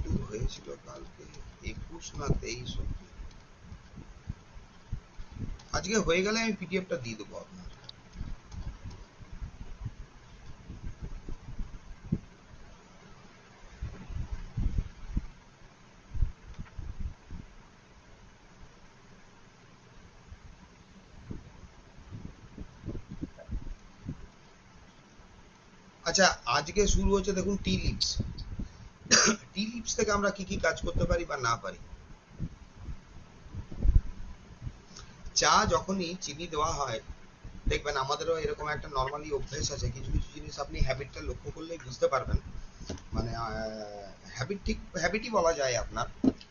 দূর হয়েছিল কালকে? 21 না 23 অব্দি। আজকে হয়ে গেলে আমি পিডিএফটা দিয়ে দেবো আপনার। আচ্ছা, আজকে শুরু হচ্ছে দেখুন টি লিভস। টি লিভস থেকে আমরা কি কি কাজ করতে পারি বা না পারি। চা যখনই চিনি দেওয়া হয়, দেখবেন আমাদেরও এরকম একটা নর্মালি অভ্যেস আছে, কিছু কিছু জিনিস আপনি হ্যাবিটটা লক্ষ্য করলেই বুঝতে পারবেন। মানে হ্যাবিটই বলা যায় আপনার।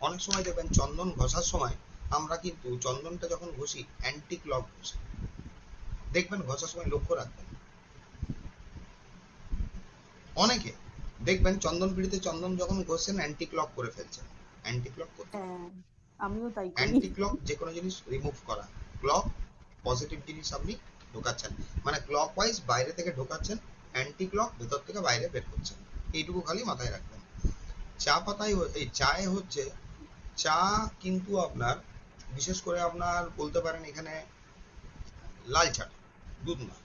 অনেক সময় দেখবেন চন্দন ঘষার সময় আমরা কিন্তু চন্দনটা যখন ঘষি অ্যান্টি ক্লক ঘষি। দেখবেন ঘষার সময় লক্ষ্য রাখবেন, অনেকে দেখবেন চন্দন পিড়িতে চন্দন যখন ঘষছেন অ্যান্টি ক্লক করে ফেলছেন। অ্যান্টি ক্লক করতে হবে। হ্যাঁ, আমিও তাই করি। অ্যান্টি ক্লক যে কোনো জিনিস রিমুভ করা, ক্লক পজিটিভ জিনিস আপনি ঢোকাচ্ছেন, মানে ক্লক ওয়াইজ বাইরে থেকে ঢোকাচ্ছেন, অ্যান্টি ক্লক ভেতর থেকে বাইরে বের করছেন। এইটুকু খালি মাথায় রাখবেন। চা পাতায় এই চায়ে হচ্ছে, চা কিন্তু আপনার বিশেষ করে আপনার বলতে পারেন এখানে লাল চা, দুধ না।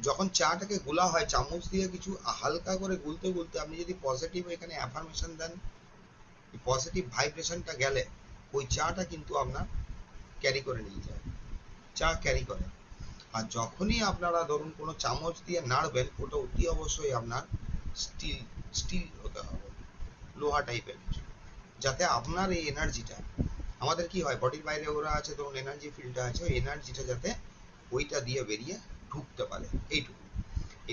যখন চাটাকে গোলা হয় চামচ দিয়ে কিছু হালকা করে গুলতে গুলতে আপনি যদি পজিটিভ এখানে অ্যাফার্মেশন দেন, পজিটিভ ভাইব্রেশনটা গেলে ওই চাটা কিন্তু আপনার ক্যারি করে নিয়ে যায়, চা ক্যারি করে। আর যখনই আপনারা ধরুন কোনো চামচ দিয়ে নাড়বেন, ওটা অতি অবশ্যই আপনার স্টিল স্টিল হতে হবে, লোহা টাইপের কিছু, যাতে আপনার এই এনার্জিটা, আমাদের কি হয় বডির বাইরে ওরা আছে ধরুন এনার্জি ফিল্ডটা আছে, ওই এনার্জিটা যাতে ওইটা দিয়ে বেরিয়ে ঢুকতে পারে, এইটুকু।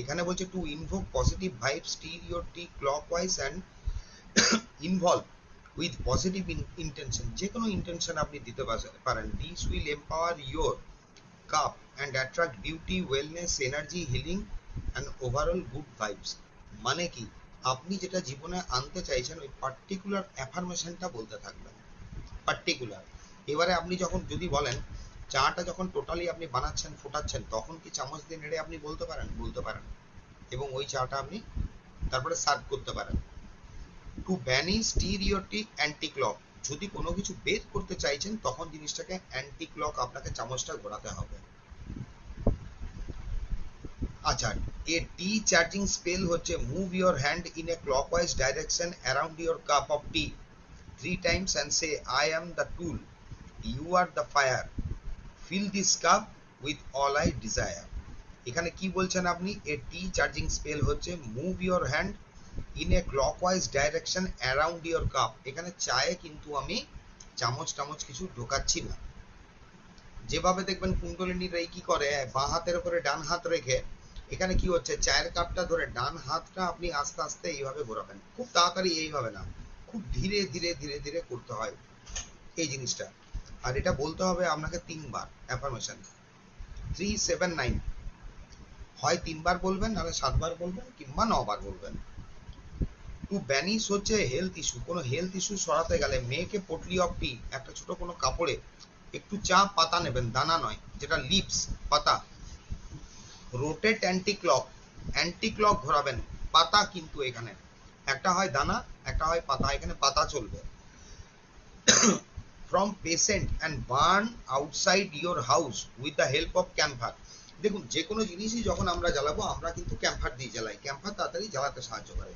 এখানে বলছে to invoke positive vibe stir your tea clockwise and involve with positive intention. যে কোনো ইন্টেনশন আপনি দিতে পারেন। This will empower your cup and attract beauty, wellness, energy, healing and overall good vibes. মানে কি, আপনি যেটা জীবনে আনতে চাইছেন ওই পার্টিকুলার অ্যাফার্মেশনটা বলতে থাকবেন, পার্টিকুলার। এবারে আপনি যখন যদি বলেন, চাটা যখন টোটালি আপনি বানাচ্ছেন ফোটাচ্ছেন, তখন কি চামচ দিয়ে নেড়ে আপনি বলতে পারেন? বলতে পারেন। এবং ওই চাটা আপনি তারপরে সার্ভ করতে পারেন। টু ব্যানিশ স্টিরিওটিক অ্যান্টি ক্লক, যদি কোনো কিছু বের করতে চাইছেন তখন জিনিসটাকে অ্যান্টি ক্লক আপনাকে চামচটা ঘোরাতে হবে। আচ্ছা, এ টি চার্জিং স্পেল হচ্ছে move your hand in a clockwise direction around your cup of T 3 times and say I am the tool, you are the fire, fill this cup with all I desire। এখানে কি বলছেন আপনি, এ টি charging spell হচ্ছে move your hand in a clockwise direction around your cup. এখানে চায়ে কিন্তু আমি চামচ টামচ কিছু ঢোকাচ্ছি না। যেভাবে দেখবেন কুণ্ডলিনীরা এই কি করে, বাঁ হাতের উপরে ডান হাত রেখে এখানে কি হচ্ছে, চায়ের কাপটা ধরে ডান হাতটা আপনি আস্তে আস্তে এইভাবে ঘোরাবেন, খুব তাড়াতাড়ি এইভাবে না, খুব ধীরে ধীরে ধীরে ধীরে করতে হয় এই জিনিসটা। আর এটা বলতে হবে আপনাকে 3 বার অ্যাফার্মেশন, 3, 7, 9। হয় 3 বার বলবেন, নাহলে 7 বার বলবেন, কিংবা 9 বার বলবেন। টু ব্যানিশ হচ্ছে হেলথ ইস্যু, কোনো হেলথ ইস্যু সরাতে গেলে মেয়েকে পটলি অফ টি, একটা ছোট কোনো কাপড়ে একটু চা পাতা নেবেন, দানা নয়, যেটা লিভস, পাতা। Rotate anti clock, anti clock ঘোরাবেন, পাতা কিন্তু এখানে একটা হয় দানা, একটা হয় পাতা, এখানে পাতা চলবে। From patient and burn outside your house with the help of camphor. দেখুন যে কোনো জিনিসই যখন আমরা জ্বালাবো আমরা কিন্তু ক্যাম্পার দিয়ে জ্বালাই, ক্যাম্পার তাড়াতাড়ি জ্বালাতে সাহায্য করে।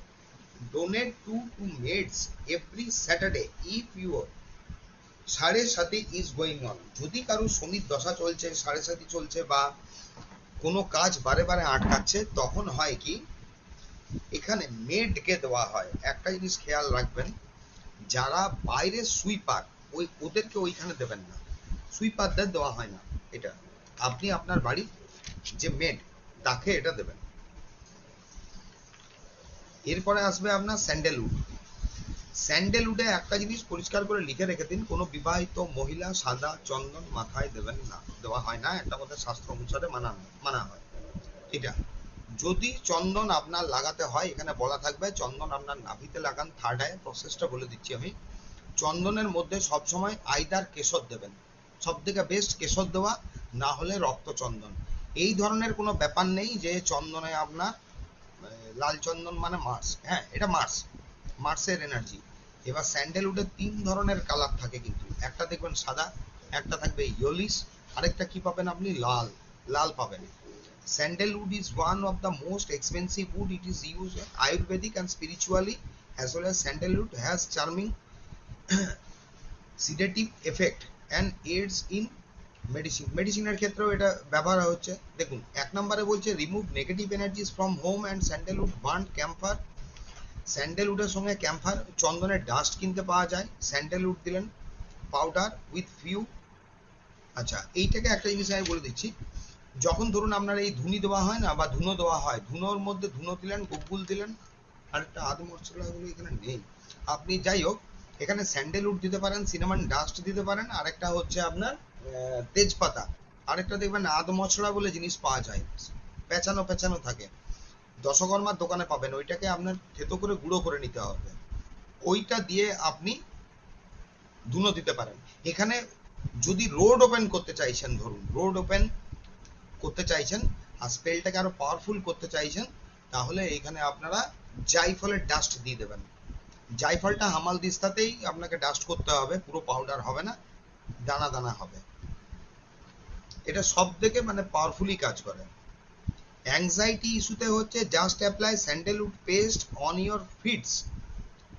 Donate two meds every Saturday if your সাড়ে সাথে ইজ গোয়িং অন। যদি কারো শনির দশা চলছে, সাড়ে সাথে চলছে, বা কোনো কাজ বারে বারে আটকাচ্ছে, তখন হয় কি, এখানে মেডকে দেওয়া হয়। একটা জিনিস খেয়াল রাখবেন, যারা বাইরে সুইপার, ওদেরকে ওইখানে দেবেন না, সুইপারদের দেওয়া হয় না এটা। আপনি আপনার বাড়ির যে মেড, তাকে এটা দেবেন। এরপরে আসবে আপনার স্যান্ডেলউড। স্যান্ডেলউডে একটা জিনিস পরিষ্কার করে লিখে রেখে দিন, কোনো বিবাহিত মহিলা সাদা চন্দন মাথায় দেবেন না, দেওয়া হয় না, একটা মধ্যে শাস্ত্র অনুসারে মানা হয় এটা। যদি চন্দন আপনার লাগাতে হয়, এখানে বলা থাকবে চন্দন আপনার নাভিতে লাগান, থার্ড আই, প্রসেসটা বলে দিচ্ছি আমি। চন্দনের মধ্যে সবসময় আইদার কেশর দেবেন, সব থেকে বেস্ট কেশর দেওয়া, না হলে রক্তচন্দন। এই ধরনের কোনো ব্যাপার নেই যে চন্দনে আপনার লাল চন্দন মানে মার্স, হ্যাঁ এটা মার্স, মার্সের এনার্জি। এবার স্যান্ডেলউডের 3 ধরনের কালার থাকে কিন্তু, একটা দেখবেন সাদা, একটা থাকবে ইয়েলিশ, আরেকটা কি পাবেন আপনি, লাল, লাল পাবেন। Sandalwood is one of the most expensive wood. It is used Ayurvedic and spiritually, as well as sandalwood has charming sedative effect and aids in মেডিসিনের ক্ষেত্রেও এটা ব্যবহার হচ্ছে। দেখুন 1 নম্বরে বলছে remove negative energies from home and sandalwood burnt camphor. স্যান্ডেলউডের সঙ্গে ক্যাম্পার চন্দনের ডাস্ট কিনতে পাওয়া যায়। স্যান্ডেলউড দিলেন পাউডার উইথ ফিউ। আচ্ছা, এইটাকে একটা জিনিস আমি বলে দিচ্ছি, যখন ধরুন আপনার এই ধুনি দেওয়া হয় না, বা ধুনো দেওয়া হয়, ধুনোর মধ্যে ধুনো দিলেন, গুগ্গুল দিলেন, আর একটা আধ মশলাগুলো এখানে নেই, আপনি যাই হোক এখানে স্যান্ডেলউড দিতে পারেন, সিনামন ডাস্ট দিতে পারেন, আরেকটা হচ্ছে আপনার তেজপাতা, আরেকটা দেখবেন আধ মশলা বলে জিনিস পাওয়া যায়, পেঁচানো পেঁচানো থাকে, দশকর্মার দোকানে পাবেন, ওইটাকে আপনার থেতো করে গুঁড়ো করে নিতে হবে, ওইটা দিয়ে আপনি ধুনো দিতে পারেন। এখানে যদি রোড ওপেন করতে চাইছেন, ধরুন রোড ওপেন করতে চাইছেন আর স্পেলটাকে আরো পাওয়ারফুল করতে চাইছেন, তাহলে এখানে আপনারা জাইফলের ডাস্ট দিয়ে দেবেন। জাইফলটা হামাল দিস্তাতেই আপনাকে ডাস্ট করতে হবে, পুরো পাউডার হবে না, দানা দানা হবে। এটা সব থেকে মানে পাওয়ারফুলি কাজ করে। অ্যাংজাইটি ইস্যুতে হচ্ছে just apply sandalwood paste on your feets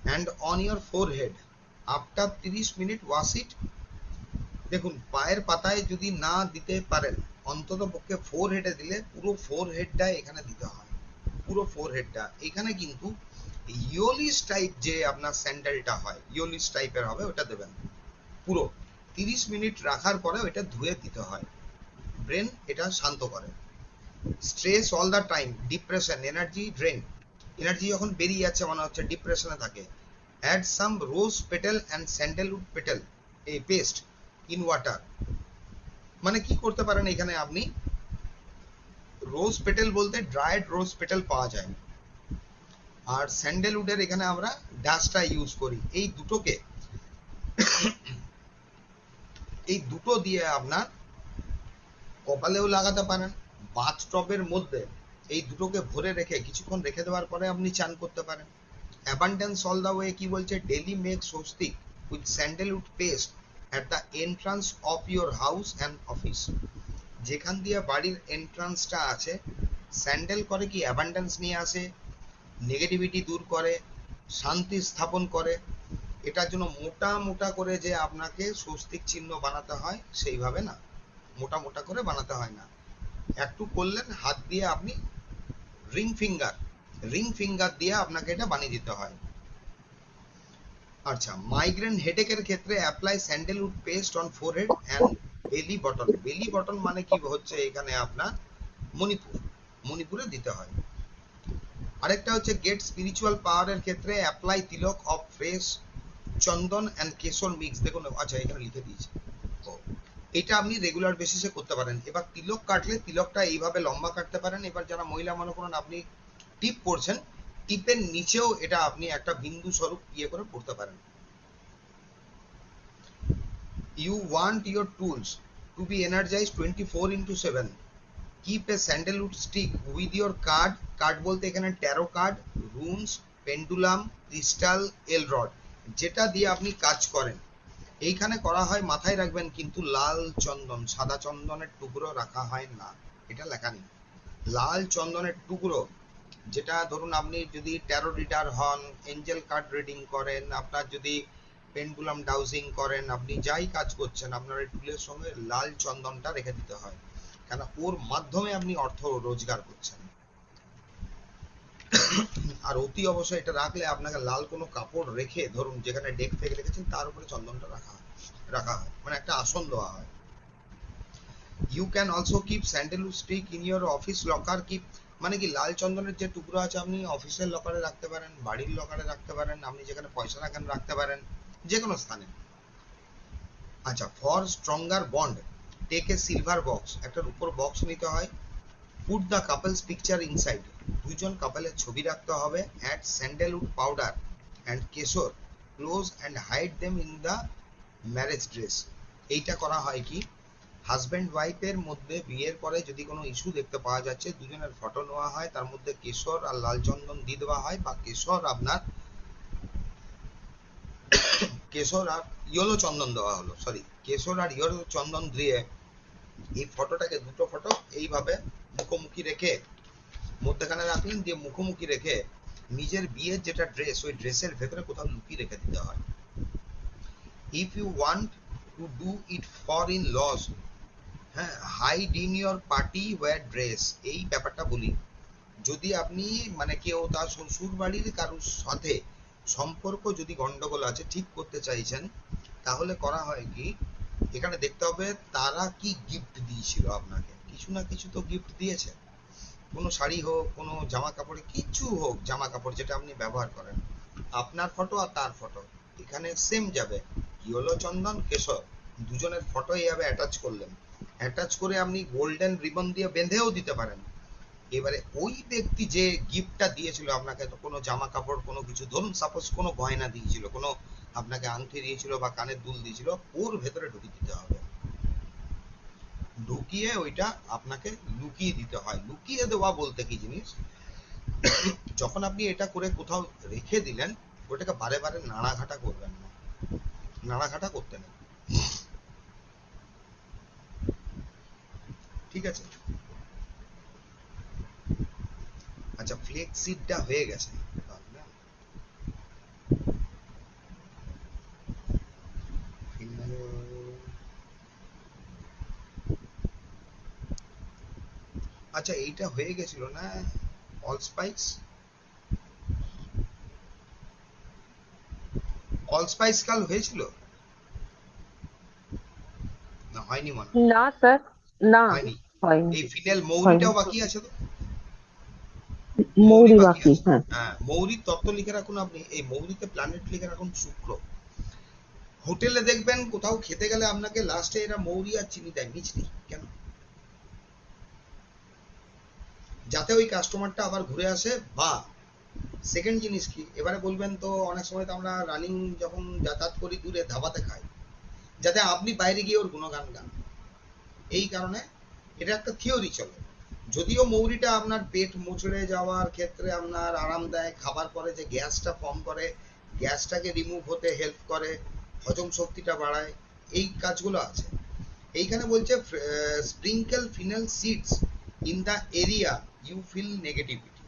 and on your forehead after 30 minute wash it. দেখুন পায়ের পাতায় যদি না দিতে পারেন, অন্তত পক্ষে ফোরহেডে দিলে পুরো ফোরহেডটা এখানে দিতে হয়, পুরো ফোরহেডটা। এখানে কিন্তু ইয়োলিশ টাইপ যে আপনার স্যান্ডেলটা হয়, ইয়োলিশ টাইপের হবে, ওটা দেবেন পুরো। 30 মিনিট রাখার পরে ওইটা ধুয়ে দিতে হয়। ব্রেন এটা শান্ত করে। Stress all the time, depression, energy drain, energy যখন বেরিয়ে যাচ্ছে মনে হচ্ছে ডিপ্রেশনে থাকে, add some rose petal and sandalwood petal এই পেস্ট ইন ওয়াটার। মানে কি করতে পারেন, এখানে আপনি রোজ পেটেল বলতে ড্রাইড রোজ পেটেল পাওয়া যায়, আর স্যান্ডেলউডের এখানে আমরা ডাস্টটা ইউজ করি। এই দুটো দিয়ে আপনার কপালেও লাগাতে পারেন, বাথটবের মধ্যে এই দুটোকে ভরে রেখে কিছুক্ষণ রেখে দেওয়ার পরে আপনি চান করতে পারেন। অ্যাবান্ডেন্স অল দ্য ওয়ে কি বলছে, daily make swastik with sandalwood paste at the entrance of your house and office. যেখান দিয়ে বাড়ির এন্ট্রান্সটা আছে, স্যান্ডেল করে কি অ্যাবান্ডেন্স নিয়ে আসে, নেগেটিভিটি দূর করে, শান্তি স্থাপন করে। এটার জন্য মোটা মোটা করে যে আপনাকে স্বস্তিক চিহ্ন বানাতে হয় সেইভাবে না, মোটা মোটা করে বানাতে হয় না, একটু করলেন হাত দিয়ে আপনি রিং ফিঙ্গার দিয়ে আপনাকে এটা বানিয়ে দিতে হয়। আচ্ছা, মাইগ্রেন হেডেকের ক্ষেত্রে apply sandalwood paste on forehead and belly button. Belly button মানে কি হচ্ছে, এখানে আপনার মণিপুরে দিতে হয়। আরেকটা হচ্ছে গেট স্পিরিচুয়াল পাওয়ারের ক্ষেত্রে apply Tilak of fresh Chandan and কেশর মিক্স। দেখুন আচ্ছা এখানে লিখে দিয়েছি, এটা আপনি রেগুলার বেসিসে করতে পারেন। এবার তিলক কাটলে তিলকটা এইভাবে লম্বা কাটতে পারেন। এবার যারা মহিলা মনে করুন আপনি টিপ পরছেন, টিপের নিচেও এটা আপনি একটা বিন্দু স্বরূপ ইয়ে করে পড়তে পারেন। You want your tools to be energized 24/7. Keep a sandalwood stick with your card. Card বলতে এখানে tarot card, runes, pendulum, crystal, L rod, যেটা দিয়ে আপনি কাজ করেন। এইখানে করা হয়, মাথায় রাখবেন কিন্তু লাল চন্দন, সাদা চন্দনের টুকরো রাখা হয় না, এটা লেখা নেই। লাল চন্দনের টুকরো, যেটা ধরুন আপনি যদি ট্যারো রিডার হন, এঞ্জেল কার্ড রিডিং করেন, আপনার যদি পেন্ডুলাম ডাউজিং করেন, আপনি যাই কাজ করছেন, আপনার এই টুলের সঙ্গে লাল চন্দনটা রেখে দিতে হয়, কেন ওর মাধ্যমে আপনি অর্থ রোজগার করছেন। আর অতি অবশ্যই এটা রাখলে আপনাকে লাল কোনো কাপড় রেখে, ধরুন যেখানে ডেক ফেক রেখেছেন তার উপরে চন্দনটা রাখা হয়, মানে একটা আসন দেওয়া হয়। You can also keep sandalwood stick in your office locker. Keep মানে কি, লাল চন্দনের যে টুকরো আছে আপনি অফিসের লকারে রাখতে পারেন, বাড়ির লকারে রাখতে পারেন, আপনি যেখানে পয়সা রাখেন রাখতে পারেন, যে কোনো স্থানে। আচ্ছা, for stronger bond take a silver box, একটা উপর বক্স নিতে হয়, put the couples picture inside, দুইজন কাপলের ছবি রাখতে হবে, add sandalwood powder and kesar close and hide them in the marriage dress. এইটা করা হয় কি, হাজব্যান্ড ওয়াইফের মধ্যে বিয়ের পরে যদি কোনো ইস্যু দেখতে পাওয়া যাচ্ছে, দুজনের ফটো নেওয়া হয়, তার মধ্যে কেশর আর লাল চন্দন দিয়ে দেওয়া হয়, বা কেশর আপনার কেশর আর ইয়েলো চন্দন দেওয়া হলো, সরি কেশর আর ইয়েলো চন্দন দিয়ে এই ফটোটাকে, দুটো ফটো এইভাবে মুখোমুখি রেখে মধ্যখানে রাখলেন, দিয়ে মুখোমুখি রেখে নিজের বিয়ের যেটা ড্রেস, ওই ড্রেসের ভেতরে কোথাও লুকিয়ে রেখে দিতে হয়। If you want to do it for in laws, হ্যাঁ, hide in your party wear dress, এই ব্যাপারটা বলি। যদি আপনি মানে কেউ তার শ্বশুর বাড়ির কারোর সাথে সম্পর্ক যদি গন্ডগোল আছে ঠিক করতে চাইছেন, তাহলে করা হয় কি, এখানে দেখতে হবে তারা কি গিফট দিয়েছিল আপনাকে। কিছু না কিছু তো গিফট দিয়েছে, কোনো শাড়ি হোক, কোনো জামা কাপড়ে, কিছু হোক, জামা কাপড় যেটা আপনি ব্যবহার করেন, আপনার ফটো আর তার ফটো এখানে সেম যাবে। কি হলো, চন্দন কেশর দুজনের ফটো এইভাবে অ্যাটাচ করলেন, অ্যাটাচ করে আপনি গোল্ডেন রিবন দিয়ে বেঁধেও দিতে পারেন। এবারে ওই ব্যক্তি যে গিফটটা দিয়েছিল আপনাকে, তো কোনো জামা কাপড়, কোনো কিছু, ধরুন সাপোজ কোনো গয়না দিয়েছিল, কোনো আপনাকে আংটি দিয়েছিল বা কানের দুল দিয়েছিল, ওর ভেতরে ঢুকিয়ে দিতে হবে। ঢুকিয়ে ওইটা আপনাকে লুকিয়ে দিতে হয়। লুকিয়ে দেওয়া বলতে কি জিনিস, যখন আপনি এটা করে কোথাও রেখে দিলেন, ওটাকে বারে বারে নাড়াঘাটা করবেন না, নাড়াঘাটা করতে নেই, ঠিক আছে? আচ্ছা, ফ্লেক্স সিটটা হয়ে গেছে, আচ্ছা এইটা হয়ে গেছিল না অলস্পাইস, অলস্পাইস কাল হয়েছিল না, হয়নি মনে হয়? না স্যার, না হয়নি। হয়নি। এই ফিনেল হয়নি, মৌরিটাও বাকি আছে তো, মৌরি মৌরি বাকি বাকি, আছে। হ্যাঁ। হ্যাঁ, মৌরির তত্ত্ব লিখে রাখুন আপনি, এই মৌরিতে প্ল্যানেট লিখে রাখুন শুক্র। হোটেলে দেখবেন কোথাও খেতে গেলে আপনাকে লাস্টে এরা মৌরি আর চিনি দেয়, মিছরি কেন? যাতে ওই কাস্টমারটা আবার ঘুরে আসে। বা সেকেন্ড জিনিস কি, এবারে বলবেন তো অনেক সময় তো আমরা রানিং যখন যাতায়াত করি দূরে ধাবাতে খাই, যাতে আপনি বাইরে গিয়ে ওর গুণগান গান। এই কারণে এটা একটা থিওরি চলে। যদিও মৌরিটা আপনার পেট মুচড়ে যাওয়ার ক্ষেত্রে আপনার আরাম দেয়, খাবার পরে যে গ্যাসটা ফর্ম করে, গ্যাসটাকে রিমুভ হতে হেল্প করে, হজম শক্তিটা বাড়ায়, এই কাজগুলো আছে। এইখানে বলছে sprinkle fennel seeds in the area you feel negativity.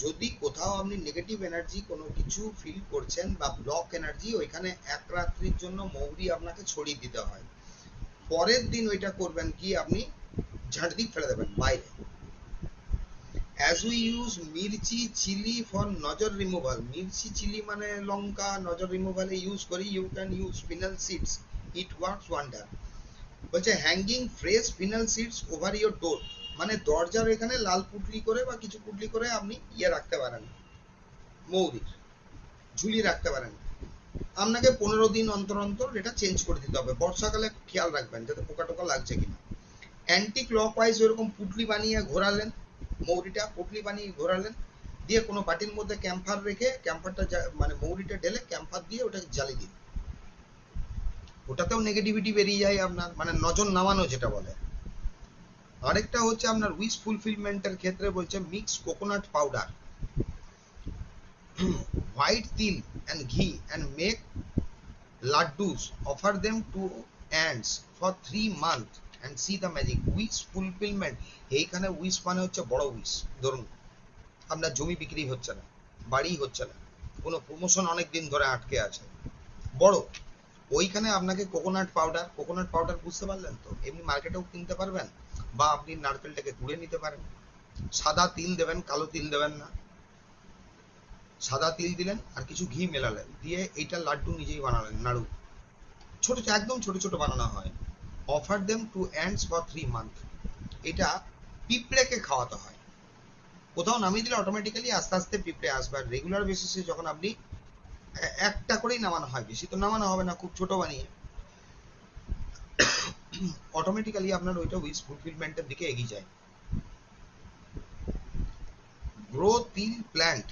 যদি কোথাও আপনি নেগেটিভ এনার্জি কোনো কিছু ফিল করছেন বা ব্লক এনার্জি, ওইখানে এক রাত্রির জন্য মৌরি আপনাকে ছড়িয়ে দিতে হয়। পরের দিন ওইটা করবেন কি, আপনি ঝাঁট দিয়ে ফেলে দেবেন বাইরে। As we use mirchi chilli for nazar removal, mirchi chilli মানে লঙ্কা, নজর রিমুভালে ইউজ করি, you can use fennel seeds, it works wonder. বলছে hanging fresh fennel seeds over your door, মানে দরজার এখানে লাল পুটলি করে বা কিছু পুটলি করে আপনি ইয়ে রাখতে পারেন, মৌরির ঝুলিয়ে রাখতে পারেন। আপনাকে 15 দিন অন্তর অন্তর এটা চেঞ্জ করে দিতে হবে। বর্ষাকালে খেয়াল রাখবেন যাতে পোকা টোকা লাগছে কিনা। অ্যান্টি ক্লকওয়াইজ ওরকম পুটলি বানিয়ে ঘোরালেন, মৌরিটা পুটলি বানিয়ে ঘোরালেন, দিয়ে কোনো বাটির মধ্যে ক্যাম্পার রেখে, ক্যাম্পারটা মানে মৌরিটা ঢেলে ক্যাম্পার দিয়ে ওটাকে জ্বালিয়ে দিন। ওটাতেও নেগেটিভিটি বেরিয়ে যায় আপনার, মানে নজর নামানো যেটা বলে। আরেকটা হচ্ছে আপনার উইশ ফুলফিলমেন্টের ক্ষেত্রে বলছে মিক্স কোকোনাট পাউডার, হোয়াইট তিল অ্যান্ড ঘি and make laddus, offer them to ants for 3 months and see the magic. Wish fulfillment, এইখানে উইশ মানে হচ্ছে বড় উইশ। ধরুন আপনার জমি বিক্রি হচ্ছে না, বাড়ি হচ্ছে না, কোনো প্রমোশন অনেক দিন ধরে আটকে আছে, বড়, ওইখানে আপনাকে কোকোনাট পাউডার, কোকোনাট পাউডার বুঝতে পারলেন তো, এমনি মার্কেটেও কিনতে পারবেন, বা আপনি নারকেলটাকে কুড়ে নিতে পারেন। সাদা তিল দেবেন, কালো তিল দেবেন না, সাদা তিল দিলেন আর কিছু ঘি মেলালেন, দিয়ে এইটা লাড্ডু নিজেই বানালেন, নাড়ু, ছোট একদম ছোট ছোট বানানো হয়। Offer them to ants for 3 month, এটা পিঁপড়েকে খাওয়াতে হয়। কোথাও নামিয়ে দিলে অটোমেটিক্যালি আস্তে আস্তে পিঁপড়ে আসবে। আর রেগুলার বেসিসে যখন আপনি একটা করেই নামানো হয়, বেশি তো নামানো হবে না, খুব ছোট বানিয়ে, অটোমেটিক্যালি আপনার ওইটা উইশ ফুলফিলমেন্টের দিকে এগিয়ে যায়। গ্রো তিল plant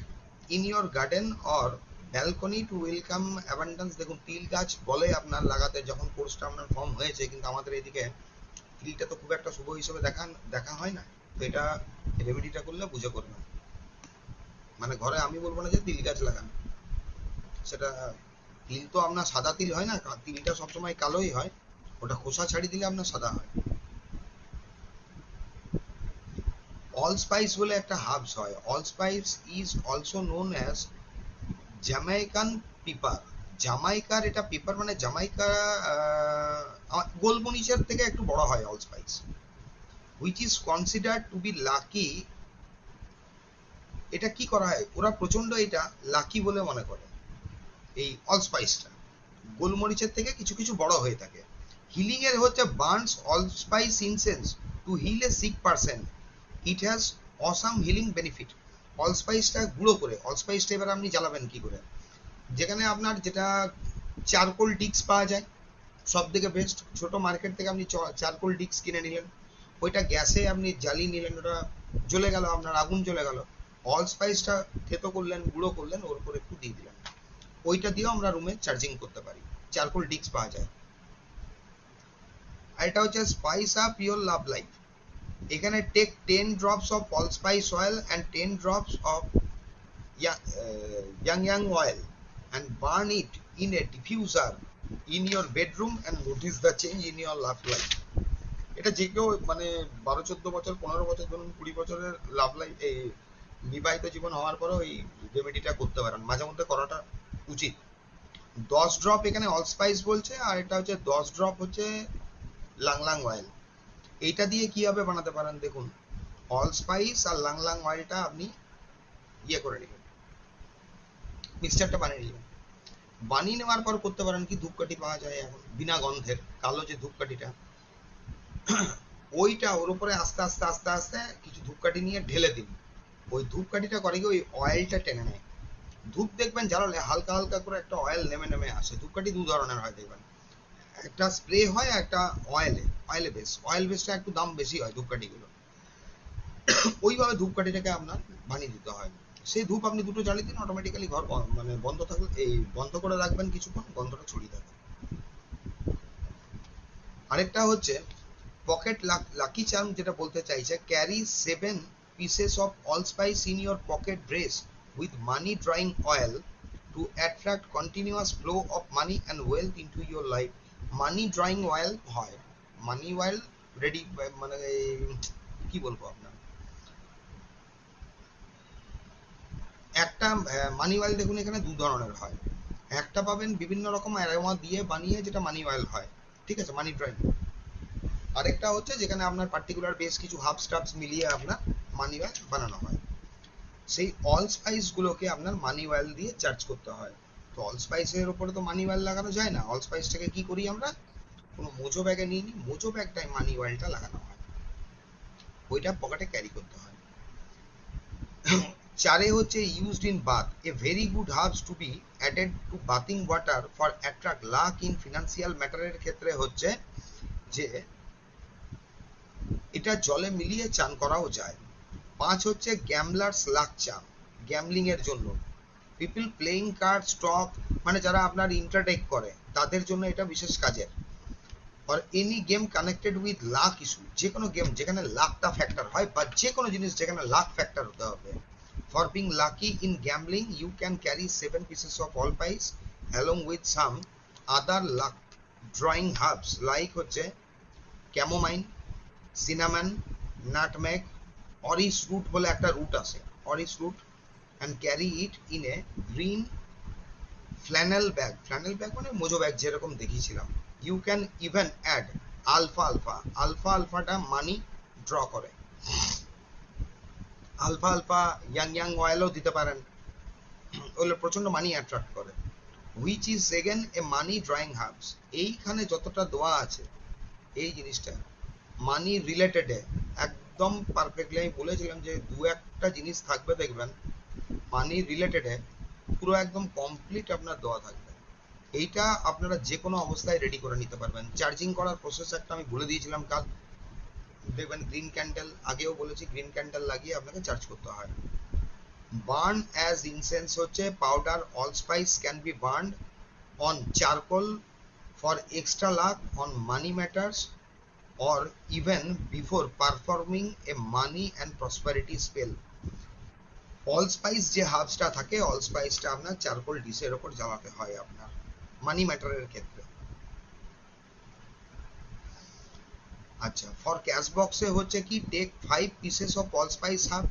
in your garden or balcony to welcome abundance. দেখুন তিল গাছ বলে আপনার লাগাতে, যখন কোর্সটা আপনার ফর্ম হয়েছে, কিন্তু আমাদের এদিকে তিলটা তো খুব একটা শুভ হিসেবে দেখা হয় না, তো এটা রেমেডিটা করলে বুঝে করবেন। মানে ঘরে আমি বলবো না যে তিল গাছ লাগান, সেটা তিল তো আপনার সাদা তিল হয় না, তিলটা সবসময় কালোই হয়, ওটা খোসা ছাড়িয়ে দিলে আপনার সাদা হয়। অলস্পাইস বলে একটা হার্বস হয়। Allspice is also known as Jamaican pepper. জামাইকার এটা পেপার, মানে জামাইকা গোলমরিচের থেকে একটু বড় হয় allspice. Which is considered to be lucky. এটা কি করা হয়, ওরা প্রচন্ড এটা লাকি বলে মনে করে এই অলস্পাইসটা, গোলমরিচের থেকে কিছু কিছু বড় হয়ে থাকে। হিলিং এর হচ্ছে burns allspice incense to heal a sick person, it has awesome healing benefit. অলস্পাইসটা গুঁড়ো করে, অলস্পাইসটা এবার আপনি জ্বালাবেন কি করে, যেখানে আপনার যেটা চারকোল ডিক্স পাওয়া যায়, সব থেকে বেস্ট, ছোট মার্কেট থেকে আপনি চারকোল ডিক্স কিনে নিলেন, ওইটা গ্যাসে আপনি জ্বালিয়ে নিলেন, ওটা জ্বলে গেল, আপনার আগুন জ্বলে গেল, অলস্পাইসটা থেতো করলেন, গুঁড়ো করলেন, ওর উপর একটু দিয়ে দিলেন, ওইটা দিয়েও আমরা রুমে চার্জিং করতে পারি, চারকোল ডিক্স পাওয়া যায়। আর এটা হচ্ছে spice up your love life. এখানে take 10 drops of allspice oil and 10 drops of yang oil and burn it in a diffuser in your bedroom and notice the change in your love life. এটা যে কেউ মানে 12-14 বছর, 15 বছর, ধরুন 20 বছরের love life, এই বিবাহিত জীবন হওয়ার পরেও এই রেমেডিটা করতে পারেন, মাঝে মধ্যে করাটা উচিত। 10 ড্রপ এখানে অলস্পাইস বলছে, আর এটা হচ্ছে 10 ড্রপ হচ্ছে লাংলাং অয়েল। এইটা দিয়ে কিভাবে বানাতে পারেন দেখুন, অলস্পাইস আর লাংলাং অয়েলটা আপনি ইয়ে করে নেবেন, মিক্সচারটা বানিয়ে নেবেন। বানিয়ে নেওয়ার পর করতে পারেন কি, ধূপকাঠি পাওয়া যায় এখন বিনা গন্ধের, কালো যে ধূপকাঠিটা, ওইটা ওর উপরে আস্তে আস্তে আস্তে আস্তে কিছু ধূপকাঠি নিয়ে ঢেলে দিন। ওই ধূপকাঠিটা করে কি, ওই অয়েলটা টেনে নেয়। ধূপ দেখবেন জ্বালালে হালকা হালকা করে একটা অয়েল নেমে নেমে আসে। ধূপকাঠি দু ধরনের হয় দেখবেন, একটা স্প্রে হয়, একটা অয়েলে বেস। অয়েল বেসটা একটু দাম বেশি হয় ধূপকাঠিগুলো। ওইভাবে ধূপকাঠিটাকে আপনার বানিয়ে দিতে হয়। সেই ধূপ আপনি দুটো জ্বালিয়ে দিন, অটোমেটিক্যালি ঘর মানে বন্ধ থাকলে, এই বন্ধ করে রাখবেন কিছুক্ষণ, গন্ধটা ছড়িয়ে থাকবে। আরেকটা হচ্ছে পকেট লাকি চার্ম, যেটা বলতে চাইছে, carry 7 pieces of allspice in your pocket dress with money drawing oil to attract continuous flow of money and wealth into your life. Money drawing oil হয়, মানি অয়েল রেডি, মানে কি বলবো আপনার, একটা মানি oil দেখুন এখানে দু ধরনের হয়। একটা পাবেন বিভিন্ন রকম অ্যারোমা দিয়ে বানিয়ে, যেটা মানি অয়েল হয়, ঠিক আছে, মানি ড্রয়িং। আরেকটা হচ্ছে যেখানে আপনার পার্টিকুলার বেশ কিছু হার্বস টার্বস মিলিয়ে আপনার মানি অয়েল বানানো হয়। সেই অল স্পাইস গুলোকে আপনার মানি অয়েল দিয়ে চার্জ করতে হয়। তো অল স্পাইসের উপরে তো মানি অয়েল লাগানো যায় না, অল স্পাইসটাকে কি করি আমরা, কোনো মোজো ব্যাগে নিয়ে নিই, মোজো ব্যাগটায় মানি অয়েলটা লাগানো হয়, ওইটা পকেটে ক্যারি করতে হয়। চারে হচ্ছে used in bath, a very good herbs to be added to bathing water for attract luck in financial ম্যাটারের ক্ষেত্রে হচ্ছে যে এটা জলে মিলিয়ে চান করাও যায়। 5 হচ্ছে গ্যামলার্স লাক চার্ম, গ্যামলিং এর জন্য, পিপল প্লেইং কার্ড স্টক, মানে যারা আপনার ইন্টারটেক করে তাদের জন্য এটা বিশেষ কাজের। আর any game connected with luck issue, যে কোনো গেম যেখানে লাকটা ফ্যাক্টর হয়, বা যে কোনো জিনিস যেখানে লাক ফ্যাক্টর হতে হবে। For being lucky in gambling you can carry 7 pieces of allspice along with some other luck drawing herbs like হচ্ছে ক্যামোমাইন, সিনামন, নাটমেগ, অরিস রুট বলে একটা রুট আছে, orris root, and carry it in a green flannel bag, flannel bag মানে Mojo bag যেরকম দেখিয়েছিলাম। You can even add alpha alpha, alpha alpha টা মানি draw করে, আলফা আলফা ইয়াং অয়েলও দিতে পারেন, ওগুলো প্রচন্ড মানি অ্যাট্রাক্ট করে। which is again a money drawing herbs, এইখানে যতটা দোয়া আছে এই জিনিসটা মানি রিলেটেড, একদম পারফেক্টলি আমি বলেছিলাম যে দু একটা জিনিস থাকবে দেখবেন মানি রিলেটেড, পুরো একদম কমপ্লিট আপনার দেওয়া থাকবে। এইটা আপনারা যে কোনো অবস্থায় রেডি করে নিতে পারবেন। চার্জিং করার প্রসেস একটা আমি বলে দিয়েছিলাম কাল, দেখবেন গ্রিন ক্যান্ডেল, আগেও বলেছি গ্রিন ক্যান্ডেল লাগিয়ে আপনাকে চার্জ করতে হয়। বার্ন অ্যাজ ইনসেন্স হচ্ছে powder allspice can be burned on charcoal for extra lakh on money matters or even before performing a money and prosperity spell. Allspice যে হার্বসটা থাকে, অলস্পাইসটা আপনার চারকোল ডিশের ওপর জ্বালাতে হয় আপনার, মানি ম্যাটারের ক্ষেত্রে। আচ্ছা, ফর ক্যাশ বক্সে হচ্ছে কি, take 5 pieces of allspice herb,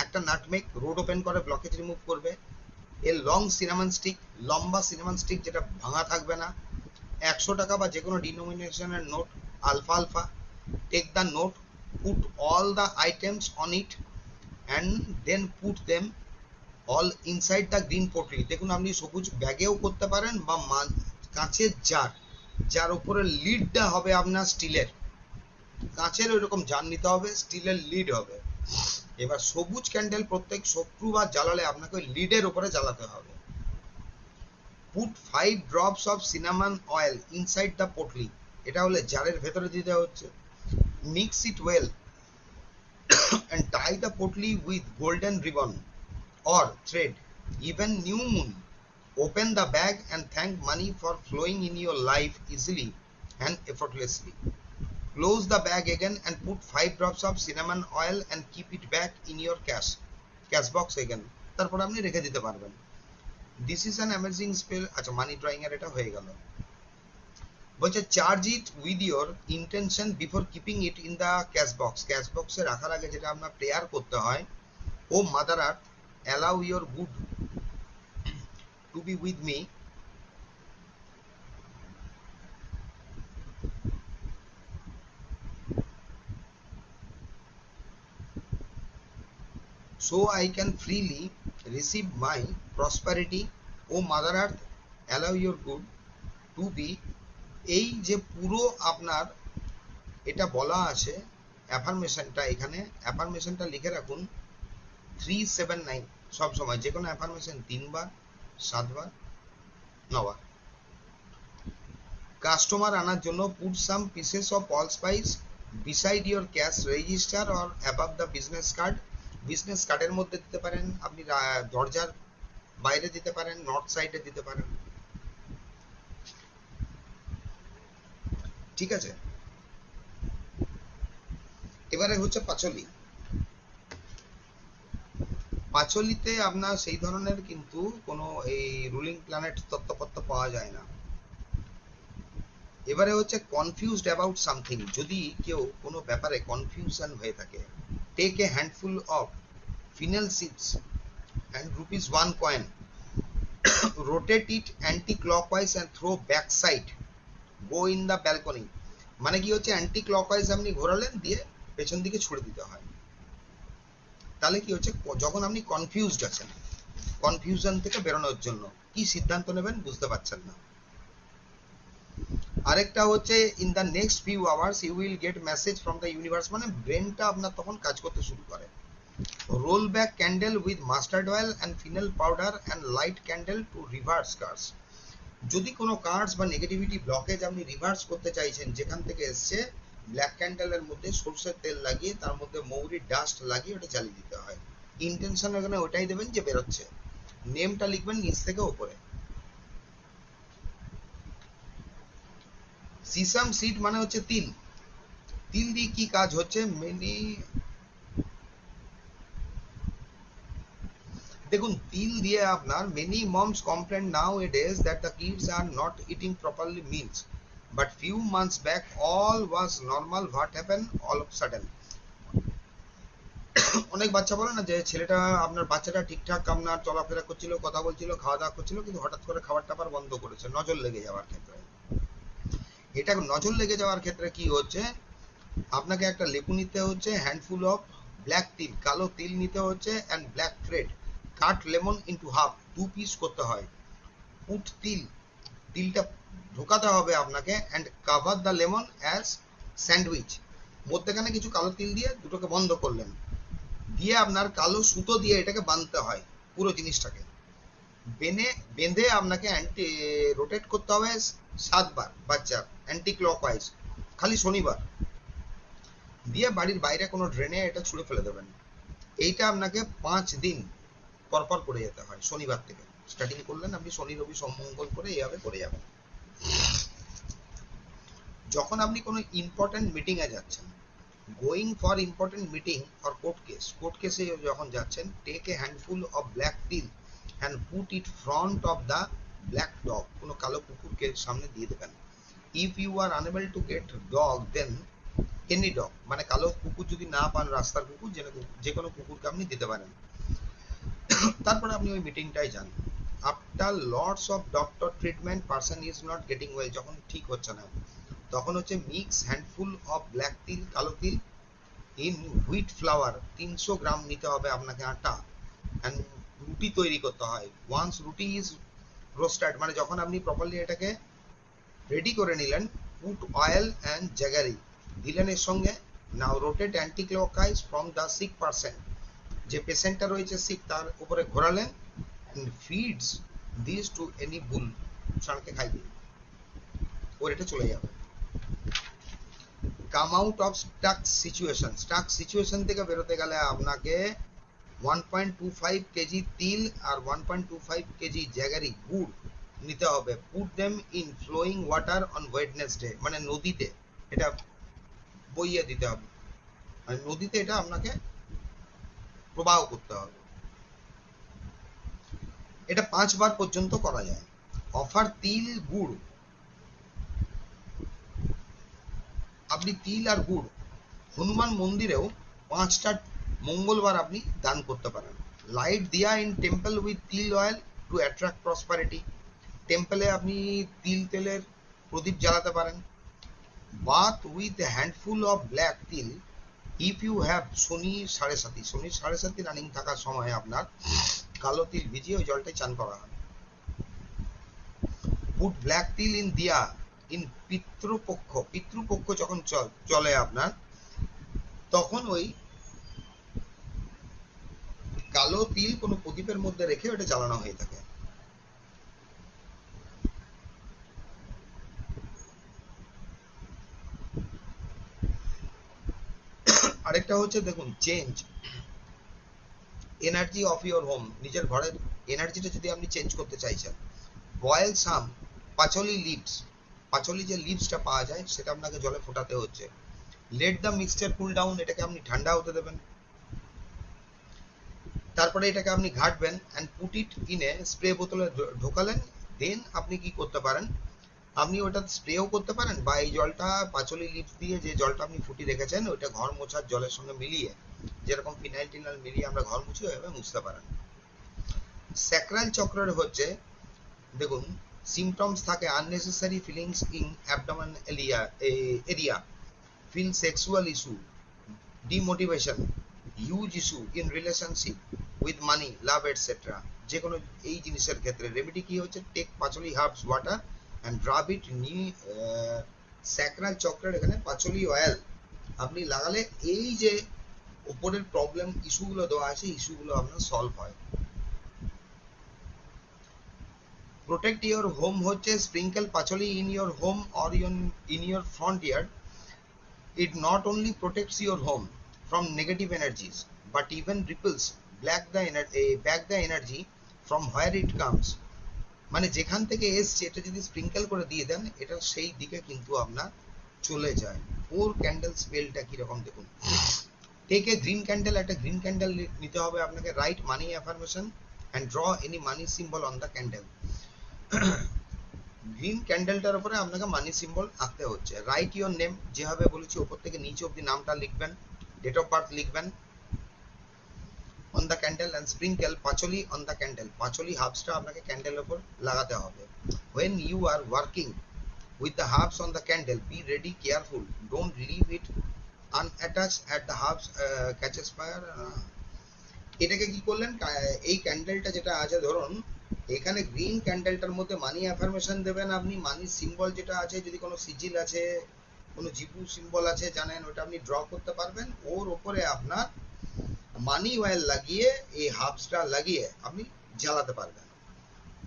একটা নাটমেগ, রোড ওপেন করে ব্লকেজ রিমুভ করবে। এ লং সিনামন স্টিক, লম্বা সিনামন স্টিক যেটা ভাঙা থাকবে না। 100 টাকা বা যে কোনো ডিনোমিনেশনের note, alpha alpha. Take the note, put all the items on it and then put them all inside the green potli. দেখুন, আপনি সবুজ ব্যাগেও করতে পারেন বা কাঁচের জার, যার উপরে লিডটা হবে আপনার স্টিলের, কাঁচের ওইরকম জার নিতে হবে, স্টিলের লিড হবে। এবার সবুজ ক্যান্ডেল প্রত্যেক শুক্রবার জ্বালালে আপনাকে ওই লিডের উপরে জ্বালাতে হবে। Put 5 drops of cinnamon oil inside the potli, এটা হলে জারের ভেতরে দিতে হচ্ছে। Mix it well and tie the potli with golden ribbon or thread, even new moon. Open the bag and thank money for flowing in your life easily and effortlessly. Close the bag again and put 5 drops of cinnamon oil and keep it back in your cash box again. তারপর আপনি রেখে দিতে পারবেন। This is an amazing spell. আচ্ছা, মানি drawing এর এটা হয়ে গেল। বলছে charge it with your intention before keeping it in the cash box. Cash বক্সে রাখার আগে যেটা আপনার প্রেয়ার করতে হয়, O mother earth allow your good to be with me, so I can freely receive my prosperity. O mother earth allow your good to be, এই যে পুরো আপনার এটা বলা আছে অ্যাফার্মেশনটা, এখানে অ্যাফার্মেশনটা লিখে রাখুন 379। সব সময় যে কোনো অ্যাফার্মেশন 3 বার, 7 বার, 9 বার। কাস্টমার আনার জন্য put some pieces of allspice beside your cash register or above the business card. Business কার্ডের মধ্যে দিতে পারেন, আপনি দরজার বাইরে দিতে পারেন, নর্থ সাইডে দিতে পারেন। ঠিক আছে, এবারে হচ্ছে পাঁচলি। পাঁচলিতে আপনার সেই ধরনের কিন্তু কোনো এই রুলিং প্ল্যানেট তত্ত্বপত্র পাওয়া যায় না। এবারে হচ্ছে কনফিউজড অ্যাবাউট সামথিং, যদি কেউ কোনো ব্যাপারে কনফিউশন হয়ে থাকে, take a handful of fennel seeds and ₹1 coin, rotate it anti-clockwise and throw backside, go in the balcony। মানে কি হচ্ছে, অ্যান্টি ক্লকওয়াইজ আপনি ঘোরালেন, দিয়ে পেছন দিকে ছুড়ে দিতে হয়। তাহলে কি হচ্ছে, যখন আপনি কনফিউজড আছেন, কনফিউশন থেকে বেরোনোর জন্য কি সিদ্ধান্ত নেবেন বুঝতে পারছেন না। আরেকটা হচ্ছে in the next few hours you will get message from the universe, মানে ব্রেনটা আপনার তখন কাজ করতে শুরু করে। Roll back candle with mustard oil and fennel powder and light candle to reverse curse। যদি কোনো কার্ডস বা নেগেটিভিটি ব্লকেজ আপনি রিভার্স করতে চাইছেন, যেখান থেকে এসছে, ব্ল্যাক ক্যান্ডেলের মধ্যে সরষের তেল লাগিয়ে তার মধ্যে মৌরির ডাস্ট লাগিয়ে ওটা জ্বালিয়ে দিতে হয়। ইন্টেনশন এখানে ওটাই দেবেন যে বেরোচ্ছে, নেমটা লিখবেন নিচ থেকে উপরে। সিসাম সিড মানে হচ্ছে তিল। তিল দিয়ে কি কাজ হচ্ছে, মেনি, দেখুন তিল দিয়ে আপনার many moms complain nowadays that the kids are not eating properly meals, but few months back all was normal, what happen all of sudden. অনেক বাচ্চা বলে না যে ছেলেটা, আপনার বাচ্চাটা ঠিকঠাক আপনার চলাফেরা করছিল, কথা বলছিল, খাওয়া দাওয়া করছিল, কিন্তু হঠাৎ করে খাবার টাবার বন্ধ করেছে, নজর লেগে যাওয়ার ক্ষেত্রে। এটা নজর লেগে যাওয়ার ক্ষেত্রে কি হচ্ছে, আপনাকে একটা লেবু নিতে হচ্ছে, হ্যান্ডফুল অফ ব্ল্যাক তিল, কালো তিল নিতে হচ্ছে, and black thread, cut lemon into half, 2 piece করতে হয়। পুট তিল, তিলটা ঢোকাতে হবে আপনাকে, and cover the lemon as sandwich, মধ্যেখানে কিছু কালো তিল দিয়ে দুটোকে বন্ধ করলেন, দিয়ে আপনার কালো সুতো দিয়ে এটাকে বাঁধতে হয় পুরো জিনিসটাকে। বেঁধে আপনাকে রোটেট করতে হবে 7 বার বাচ্চার অ্যান্টি ক্লকওয়াইজ, খালি শনিবার, দিয়ে বাড়ির বাইরে কোনো ড্রেনে এটা ছুঁড়ে ফেলে দেবেন। এইটা আপনাকে 5 দিন পরপর করে যেতে হয়। শনিবার থেকে স্টার্টিং করলেন আপনি, শনি রবি সোম মঙ্গল করে এইভাবে করে যাবেন। যখন আপনি কোনো ইম্পর্টেন্ট মিটিং এ যাচ্ছেন, going for important meeting or court কেসে যখন যাচ্ছেন, take a handful of black til and put it front of the black dog, কোনো কালো কুকুরকে সামনে দিয়ে দেবেন। if you are unable to get dog then any dog, মানে কালো কুকুর যদি না পান, রাস্তার কুকুর, যে কোনো কুকুরকে আপনি দিতে পারেন। তারপরে আপনি ওই মিটিংটায় যান। After lots of doctor treatment person is not getting well, যখন ঠিক হচ্ছে না, তখন হচ্ছে মিক্স হ্যান্ডফুল অফ ব্ল্যাক তিল, কালো তিল, ইন হুইট ফ্লাওয়ার, 300 গ্রাম নিতে হবে আপনাকে আটা, অ্যান্ড রুটি তৈরি করতে হয়। ওয়ান্স রুটি ইজ রোস্টেড, মানে যখন আপনি প্রপারলি এটাকে রেডি করে নিলেন, পুট অয়েল অ্যান্ড জ্যাগারি দিলেন এর সঙ্গে। Now rotate anti clockwise from the sick person, যে পেশেন্টটা রয়েছে সিক তার উপরে ঘোরালেন, and feeds these to any bull, ষাঁড়কে খাই দিন, ওর এটা চলে যাবে। come out of stuck situation, stuck situation থেকে বেরোতে গেলে আপনাকে 1.25 কেজি তিল আর 1.25 কেজি জ্যাগারি গুড় নিতে হবে। put them in flowing water on Wednesday, মানে নদীতে এটা বইয়ে দিতে হবে, মানে নদীতে এটা আপনাকে প্রবাহ করতে হবে। এটা 5 বার পর্যন্ত করা যায়। অফার তিল গুড়, আপনি তিল আর গুড় হনুমান মন্দিরেও 5টা মঙ্গলবার আপনি দান করতে পারেন। Light diya in temple with til oil to attract prosperity, টেম্পলে আপনি তিল তেলের প্রদীপ জ্বালাতে পারেন। Bath with handful of black til if you have Shani 7.5, Shani 7.5 running থাকার সময় আপনার কালো তিল ভিজিয়ে ওই জলটাই চান করা হয়। পুট ব্ল্যাক তিল ইন দিয়া ইন পিতৃপক্ষ, পিতৃপক্ষ যখন চলে আপনার, তখন ওই কালো তিল কোনো প্রদীপের মধ্যে রেখে ওটা জ্বালানো হয়ে থাকে। আরেকটা হচ্ছে দেখুন, change energy of your home, নিজের ঘরের এনার্জিটা যদি আপনি চেঞ্জ করতে চাইছেন, বয়েল সাম পাচলি লিভস, পাচলি যে লিভসটা পাওয়া যায় সেটা আপনাকে জলে ফোটাতে হচ্ছে। Let the mixture cool down, এটাকে আপনি ঠান্ডা হতে দেবেন। তারপরে এটাকে আপনি ঘাটবেন and put it in a spray বোতলে ঢোকালেন। দেন আপনি কি করতে পারেন, আপনি ওটা স্প্রেও করতে পারেন, বা এই জলটা পাচলি লিভস দিয়ে যে জলটা আপনি ফুটিয়ে রেখেছেন ওইটা ঘর মোছার জলের সঙ্গে মিলিয়ে, যেরকম ফিনাইল টিনাইল মিলিয়ে আমরা ঘর মুছি ওইভাবে মুছতে পারেন। স্যাক্রাল চক্রের হচ্ছে দেখুন সিমটমস থাকে unnecessary feelings in abdomen area, feel sexual issue, demotivation, huge issue in relationship with money, love etcetera, যে কোনো এই জিনিসের ক্ষেত্রে রেমেডি কি হচ্ছে, টেক পাচলি হার্বস ওয়াটার অ্যান্ড ড্রাব ইট নি স্যাক্রাল চক্রের এখানে পাচলি অয়েল আপনি লাগালে এই যে উপরের প্রবলেম ইস্যুগুলো দেওয়া আছে ইস্যুগুলো আপনার সলভ হয়। প্রোটেক্ট ইওর হোম হচ্ছে স্প্রিঙ্কেল পাচলি in your home or in your front yard. It not only protects your home from negative energies but even ripples back the energy from where it comes, মানে যেখান থেকে এসছে এটা যদি sprinkle করে দিয়ে দেন এটা সেই দিকে কিন্তু আপনার চলে যায়। 4 ক্যান্ডেল স্পেলটা কিরকম দেখুন, টেক এ গ্রিন ক্যান্ডেল, একটা গ্রিন ক্যান্ডেল নিতে হবে আপনাকে, write money affirmation and draw any money symbol on the candle. Green ক্যান্ডেলটার উপরে আপনাকে মানি সিম্বল আঁকতে হচ্ছে। রাইট ইওর নেম, যেভাবে বলেছি ওপর থেকে নিচে অব্দি নামটা লিখবেন, ডেট অফ বার্থ লিখবেন on the candle and sprinkle পাচলি অন দ্য ক্যান্ডেল, পাচলি হার্বসটা আপনাকে ক্যান্ডেলের উপর লাগাতে হবে। when you are working with the herbs on the candle be ready careful, don't leave it unattached at the herbs catches fire। এটাকে কি করলেন, এই ক্যান্ডেলটা যেটা আছে ধরুন এখানে গ্রিন ক্যান্ডেলটার মধ্যে মানি অ্যাফার্মেশন দেবেন আপনি, মানি সিম্বল যেটা আছে, যদি কোনো সিজিল আছে কোনো জিপু সিম্বল আছে জানেন ওটা আপনি ড্র করতে পারবেন, ওর উপরে আপনার মানি অয়েল লাগিয়ে এই হার্বসটা লাগিয়ে আপনি জ্বালাতে পারবেন।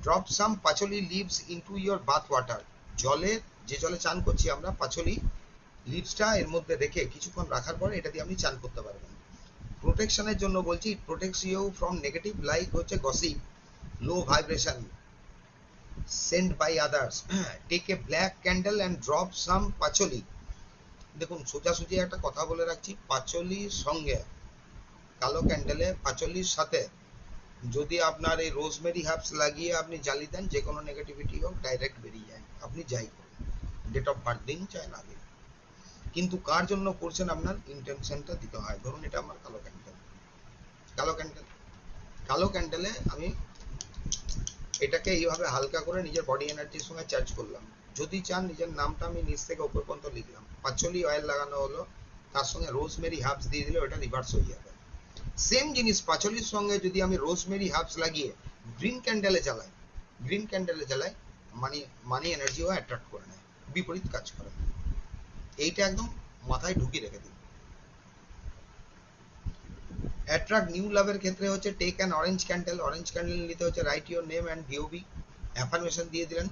Drop some patchouli leaves into your bath water, জলে যে জলে চান করছি আমরা পাচলি লিভসটা এর মধ্যে রেখে কিছুক্ষণ রাখার পরে এটা দিয়ে আপনি চান করতে পারবেন। প্রোটেকশনের জন্য বলছি, protects you from negative like হচ্ছে gossip, low vibration sent by others। take a black candle and drop some পাচলি, দেখুন সোজাসুজি একটা কথা বলে রাখছি, পাচলির সঙ্গে কালো ক্যান্ডেলে পাচলির সাথে যদি আপনার এই রোজমেরি হার্বস লাগিয়ে আপনি জ্বালিয়ে দেন, যে কোনো নেগেটিভিটি হোক ডাইরেক্ট বেরিয়ে যায়, আপনি যাই করুন, ডেট অফ বার্থ দিন চাই না দিন। কিন্তু কার জন্য করছেন আপনার ইন্টেনশনটা দিতে হয়। ধরুন এটা আমার কালো ক্যান্ডেল, কালো ক্যান্ডেল, কালো ক্যান্ডেলে আমি এটাকে এইভাবে হালকা করে নিজের বডি এনার্জির সঙ্গে চার্জ করলাম। যদি চান নিজের নামটা আমি নিচ থেকে উপর পর্যন্ত লিখলাম, পাঁচলি অয়েল লাগানো হলো, তার সঙ্গে রোজমেরি হার্বস দিয়ে দিলে ওটা রিভার্স হয়ে যাবে। সেম জিনিস পাঁচলির সঙ্গে যদি আমি রোজমেরি হার্বস লাগিয়ে গ্রিন ক্যান্ডেলে জ্বালাই, গ্রিন ক্যান্ডেলে জ্বালাই, মানি মানি এনার্জিও অ্যাট্রাক্ট করে নেয়, বিপরীত কাজ করে। এইটা একদম মাথায় ঢুকিয়ে রেখে দিন। অ্যাট্রাক্ট নিউ লাভের ক্ষেত্রে হচ্ছে take an orange candle, orange candle নিতে হচ্ছে write your name and DOB, affirmation দিয়ে দিলেন,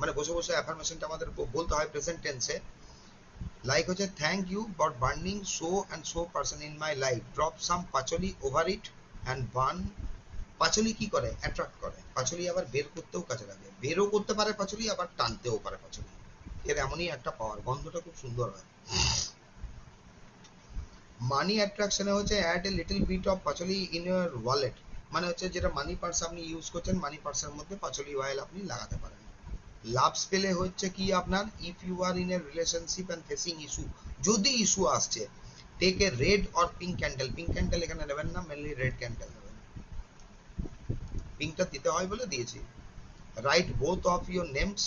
মানে বসে বসে অ্যাফার্মেশনটা আমাদের বলতে হয় প্রেজেন্ট টেন্সে। লাইক হচ্ছে thank you for burning so and so person in my life, drop some patchouli over it and burn. পাচলি কি করে? অ্যাট্রাক্ট করে। পাচলি আবার বের করতেও কাজে লাগে, বেরও করতে পারে পাচলি, আবার টানতেও পারে পাচলি, এর এমনই একটা পাওয়ার, গন্ধটা খুব সুন্দর হয়। মানি অ্যাট্রাকশনে হচ্ছে add a little bit of patchouli in your wallet, মানে হচ্ছে যেটা মানি পার্স আপনি ইউজ করছেন, মানি পার্সের মধ্যে পাচলি অয়েল আপনি লাগাতে পারেন। লাভ স্পেলে হচ্ছে কি আপনার, if you are in a relationship and facing issue, যদি ইস্যু আসছে, take a red or pink candle, pink candle এখানে নেবেন না, মেনলি রেড ক্যান্ডেল নেবেন, পিঙ্কটা দিতে হয় বলে দিয়েছি। Write both of your names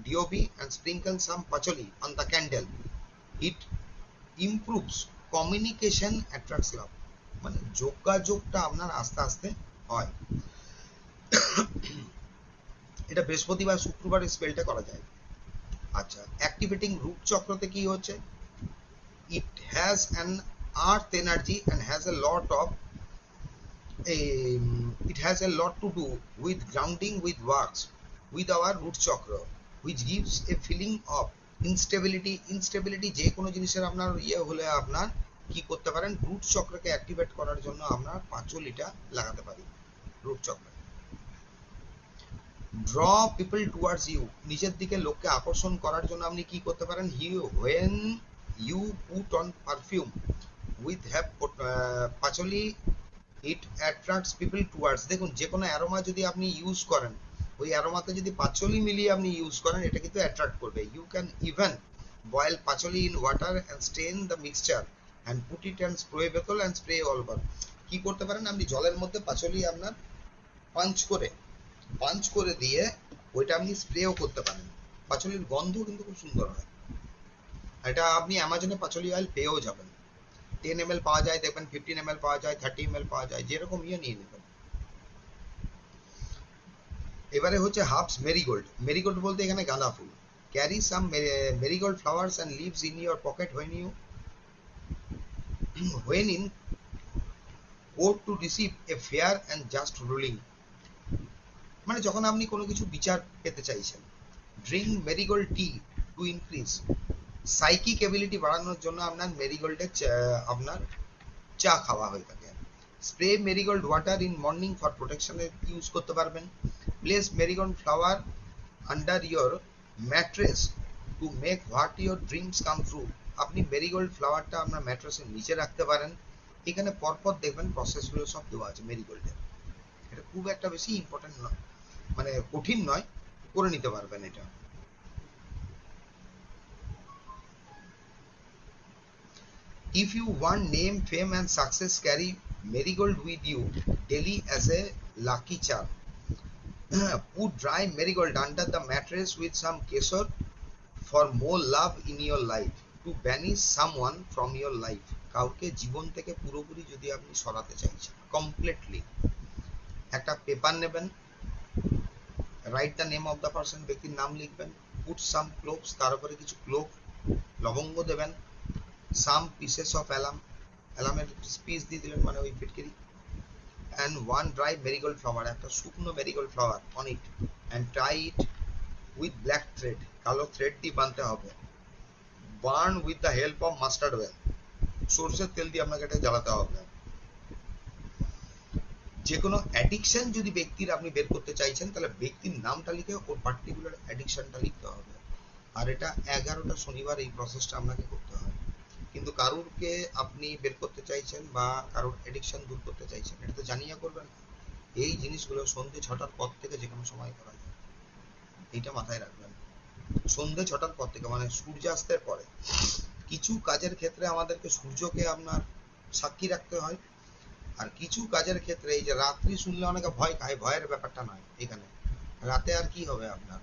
DOB and sprinkle some patchouli on the candle, it improves communication attracts love, মানে যোগাযোগটা আপনার আস্তে আস্তে হয়। এটা বৃহস্পতিবার শুক্রবার স্পেলটা করা যায়। আচ্ছা, অ্যাক্টিভেটিং রূপ চক্রতে কি হচ্ছে, it has an earth energy and has a lot of it has a lot to do with grounding with works with our root chakra, which gives a feeling of instability, instability যে কোনো জিনিসের আপনার ইয়ে হলে আপনার কি করতে পারেন, রুট চক্রকে অ্যাক্টিভেট করার জন্য আমরা পাঁচলিটা লাগাতে পারি রুট চক্র। ড্র পিপল টুয়ার্ডস ইউ, নিজের দিকে লোককে আকর্ষণ করার জন্য আপনি কি করতে পারেন, when you put on perfume with have patchouli, it attracts people towards. দেখুন যে কোনো অ্যারোমা যদি আপনি ইউজ করেন, ওই অ্যারোমাতে যদি পাচলি মিলিয়ে আপনি ইউজ করেন, এটা কিন্তু অ্যাট্রাক্ট করবে। You can even boil patchouli in water and strain the mixture and put it and spray বোতল অ্যান্ড স্প্রে অল ওভার। কি করতে পারেন, আপনি জলের মধ্যে পাচলি আপনার পাঞ্চ করে দিয়ে ওইটা আপনি স্প্রেও করতে পারেন, পাচলির গন্ধ কিন্তু খুব সুন্দর হয়। এটা আপনি অ্যামাজনে পাচলি অয়েল পেয়েও যাবেন, 10 ml পাওয়া যায়, দেখবেন 15 ml পাওয়া যায়, 30 ml পাওয়া যায়, যেরকম ইয়ে নিয়ে নেবেন। এবারে হচ্ছে হার্বস মেরিগোল্ড, মেরিগোল্ড বলতে এখানে গাঁদা ফুল। Carry some marigold flowers and leaves in your pocket when in court to receive a fair and just ruling, মানে যখন আপনি কোনো কিছু বিচার পেতে চাইছেন। Drink marigold tea to increase psychic ability, বাড়ানোর জন্য আপনার মেরিগোল্ডের আপনার চা খাওয়া হয়ে থাকে। Spray marigold water in morning for প্রোটেকশনে ইউজ করতে পারবেন। Place marigold flower under your mattress to make what your dreams come true, আপনি মেরিগোল্ড ফ্লাওয়ারটা আপনার ম্যাট্রেসের নিচে রাখতে পারেন। এখানে পরপর দেখবেন প্রসেসগুলো সব দেওয়া আছে মেরিগোল্ডের, এটা খুব একটা বেশি ইম্পর্টেন্ট নয়, মানে কঠিন নয়, করে নিতে পারবেন এটা। If you want name, fame and success, carry marigold with you daily as a lucky charm. Put dry marigold under the mattress with some kesar for more love in your life, to banish someone from your life. কাউকে জীবন থেকে পুরোপুরি যদি আপনি সরাতে চাইছেন completely, একটা paper নেবেন, write the name of the person, ব্যক্তির নাম লিখবেন, পুট সাম ক্লোভস, তার উপরে কিছু ক্লোভ লবঙ্গ দেবেন, সাম পিসেস অফ অ্যালাম, অ্যালামের পিস দিয়ে দিলেন মানে ওই ফিটকিরি, and one dry marigold flower, একটা শুকনো marigold flower on it, and tie it with black thread, কালো থ্রেড দিয়ে বাঁধতে হবে। burn with the help of mustard oil, সরষের তেল দিয়ে আপনাকে এটা জ্বালাতে হবে। যে কোনো অ্যাডিকশন যদি ব্যক্তির আপনি বের করতে চাইছেন, তাহলে ব্যক্তির নামটা লিখে ওর পার্টিকুলার অ্যাডিকশনটা লিখতে হবে। আর এটা 11টা শনিবার এই প্রসেসটা আপনাকে করতে হয়। কিন্তু কারুরকে আপনি বের করতে চাইছেন বা কারোর অ্যাডিকশন দূর করতে চাইছেন, এটা তো জানিয়ে করবেন। এই জিনিসগুলো সন্ধ্যে 6টার পর থেকে যে কোনো সময় করা যায়, এইটা মাথায় রাখবেন। সন্ধ্যে 6টার পর থেকে মানে সূর্যাস্তের পরে। কিছু কাজের ক্ষেত্রে আমাদেরকে সূর্যকে আপনার সাক্ষী রাখতে হয়, আর কিছু কাজের ক্ষেত্রে এই যে রাত্রি শুনলে অনেকে ভয় খায়, ভয়ের ব্যাপারটা নয় এখানে। রাতে আর কি হবে আপনার,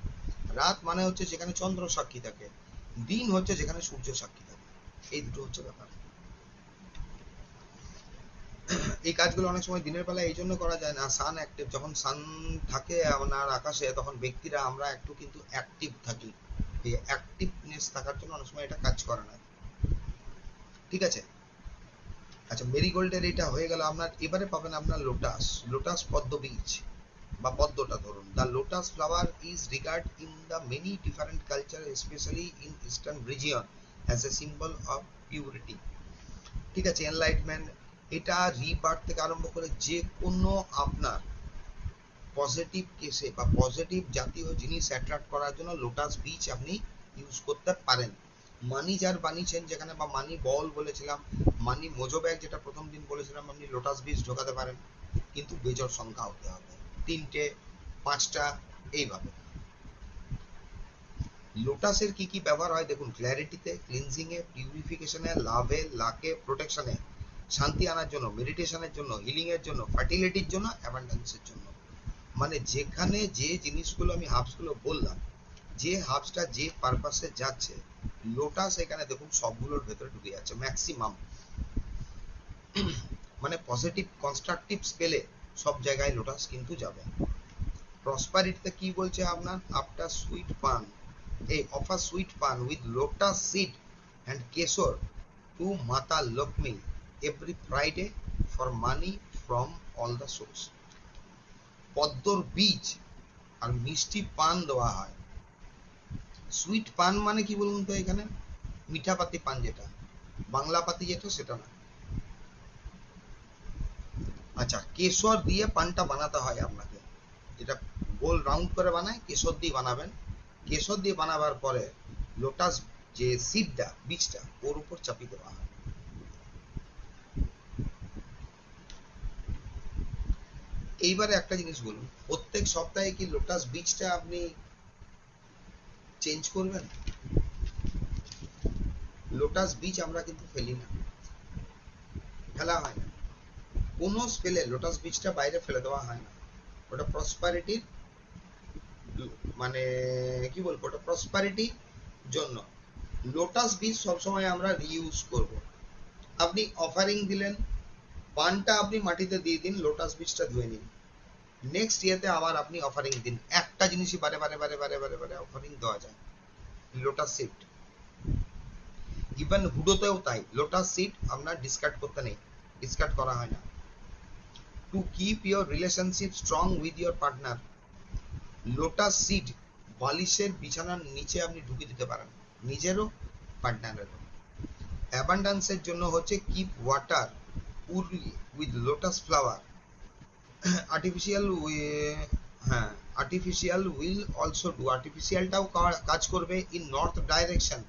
রাত মানে হচ্ছে যেখানে চন্দ্র সাক্ষী থাকে, দিন হচ্ছে যেখানে সূর্য সাক্ষী থাকে, এই দুটো হচ্ছে ব্যাপার। এই কাজগুলো অনেক সময় দিনের বেলা এই জন্য করা যায় না, সান অ্যাক্টিভ, যখন সান থাকে আপনার আকাশে তখন ব্যক্তিরা আমরা একটু কিন্তু অ্যাক্টিভ থাকি, এই অ্যাক্টিভনেস থাকার জন্য অনেক সময় এটা কাজ করে না। ঠিক আছে, আচ্ছা মেরিগোল্ডের এটা হয়ে গেল আপনার। এবারে পাবেন আপনার লোটাস, লোটাস পদ্ম বীজ বা পদ্মটা ধরুন। The lotus flower is regard in the many different culture specially in eastern region as a symbol of purity. ঠিক আছে, এনলাইটমেন্ট, এটা রিবার্থ থেকে আরম্ভ করে যে কোনো আপনার পজিটিভ কেসে বা পজিটিভ জাতীয় জিনিস অ্যাট্রাক্ট করার জন্য লোটাস বীজ আপনি ইউজ করতে পারেন। মানি যার বানিয়েছেন যেখানে, বা মানি বল বলেছিলাম, মানি মোজো ব্যাগ যেটা প্রথম দিন বলেছিলাম, আপনি লোটাস বীজ ঢোকাতে পারেন, কিন্তু বেজোড় সংখ্যা হতে হবে, 3টে 5টা এইভাবে। লোটাসের কি কি ব্যবহার হয় দেখুন, ক্ল্যারিটিতে, ক্লিনজিং এ, পিউরিফিকেশনে, লাভে, লাকে, প্রোটেকশনে, শান্তি আনার জন্য, মেডিটেশনের জন্য, হিলিং এর জন্য, ফার্টিলিটির জন্য, অ্যাবান্ডেন্সের জন্য। মানে যেখানে যে জিনিসগুলো আমি হার্বসগুলো বললাম, যে হার্বসটা যে পারপাসে যাচ্ছে, লোটাস এখানে দেখুন সবগুলোর ভেতরে ঢুকে যাচ্ছে ম্যাক্সিমাম। মানে পজিটিভ কনস্ট্রাকটিভ স্কেলে সব জায়গায় লোটাস কিন্তু যাবে। প্রসপারিটিতে কি বলছে আপনার, আফটার সুইট পান, এই offer sweet paan with lotus seed and keshar to Mata Lakshmi every Friday for money from all the source. পদ্মর বীজ আর মিষ্টি পান দেওয়া হয়। সুইট পান মানে কি বলুন তো, এখানে মিঠা পাতি পান, যেটা বাংলা পাতি যেটা সেটা না। আচ্ছা, কেশর দিয়ে পানটা বানাতে হয় আপনাকে, যেটা গোল রাউন্ড করে বানায় কেশর দিয়ে বানাবেন। কেশর দিয়ে বানাবার পরে লোটাস যে সিডটা, বীজটা ওর উপর চাপিয়ে দেওয়া হয়। এইবারে একটা জিনিস বলুন, প্রত্যেক সপ্তাহে কি লোটাস বীজটা আপনি চেঞ্জ করবেন? লোটাস বীজ আমরা কিন্তু ফেলি না, ফেলা হয় না, কোনো স্পেলে লোটাস বীজটা বাইরে ফেলে দেওয়া হয় না। ওটা প্রসপারিটির মানে কি বলবো, ওটা প্রসপারিটির জন্য। লোটাস বীজ সবসময় আমরা রিইউজ করব। আপনি অফারিং দিলেন, পানটা আপনি মাটিতে দিয়ে দিন, লোটাস বীজটা ধুয়ে নিন, নেক্সট ইয়ারতে আবার আপনি অফারিং দিন। একটা জিনিসই বারে বারে বারে বারে বারে বারে অফারিং দেওয়া যায়, লোটাস সিড। ইভেন হুডোতেও তাই, লোটাস সিড আপনার ডিসকার্ড করতে নেই, ডিসকার্ড করা হয় না। To keep your relationship strong with your partner, lotus seed বালিশের বিছানার নিচে আপনি ঢুকিয়ে দিতে পারেন, নিজেরও পার্টনারেরও। অ্যাবান্ডান্সের জন্য হচ্ছে keep water purely with lotus flower. Artificial, হ্যাঁ আর্টিফিশিয়াল উইল অলসো ডু, আর্টিফিশিয়ালটাও কাজ করবে in north direction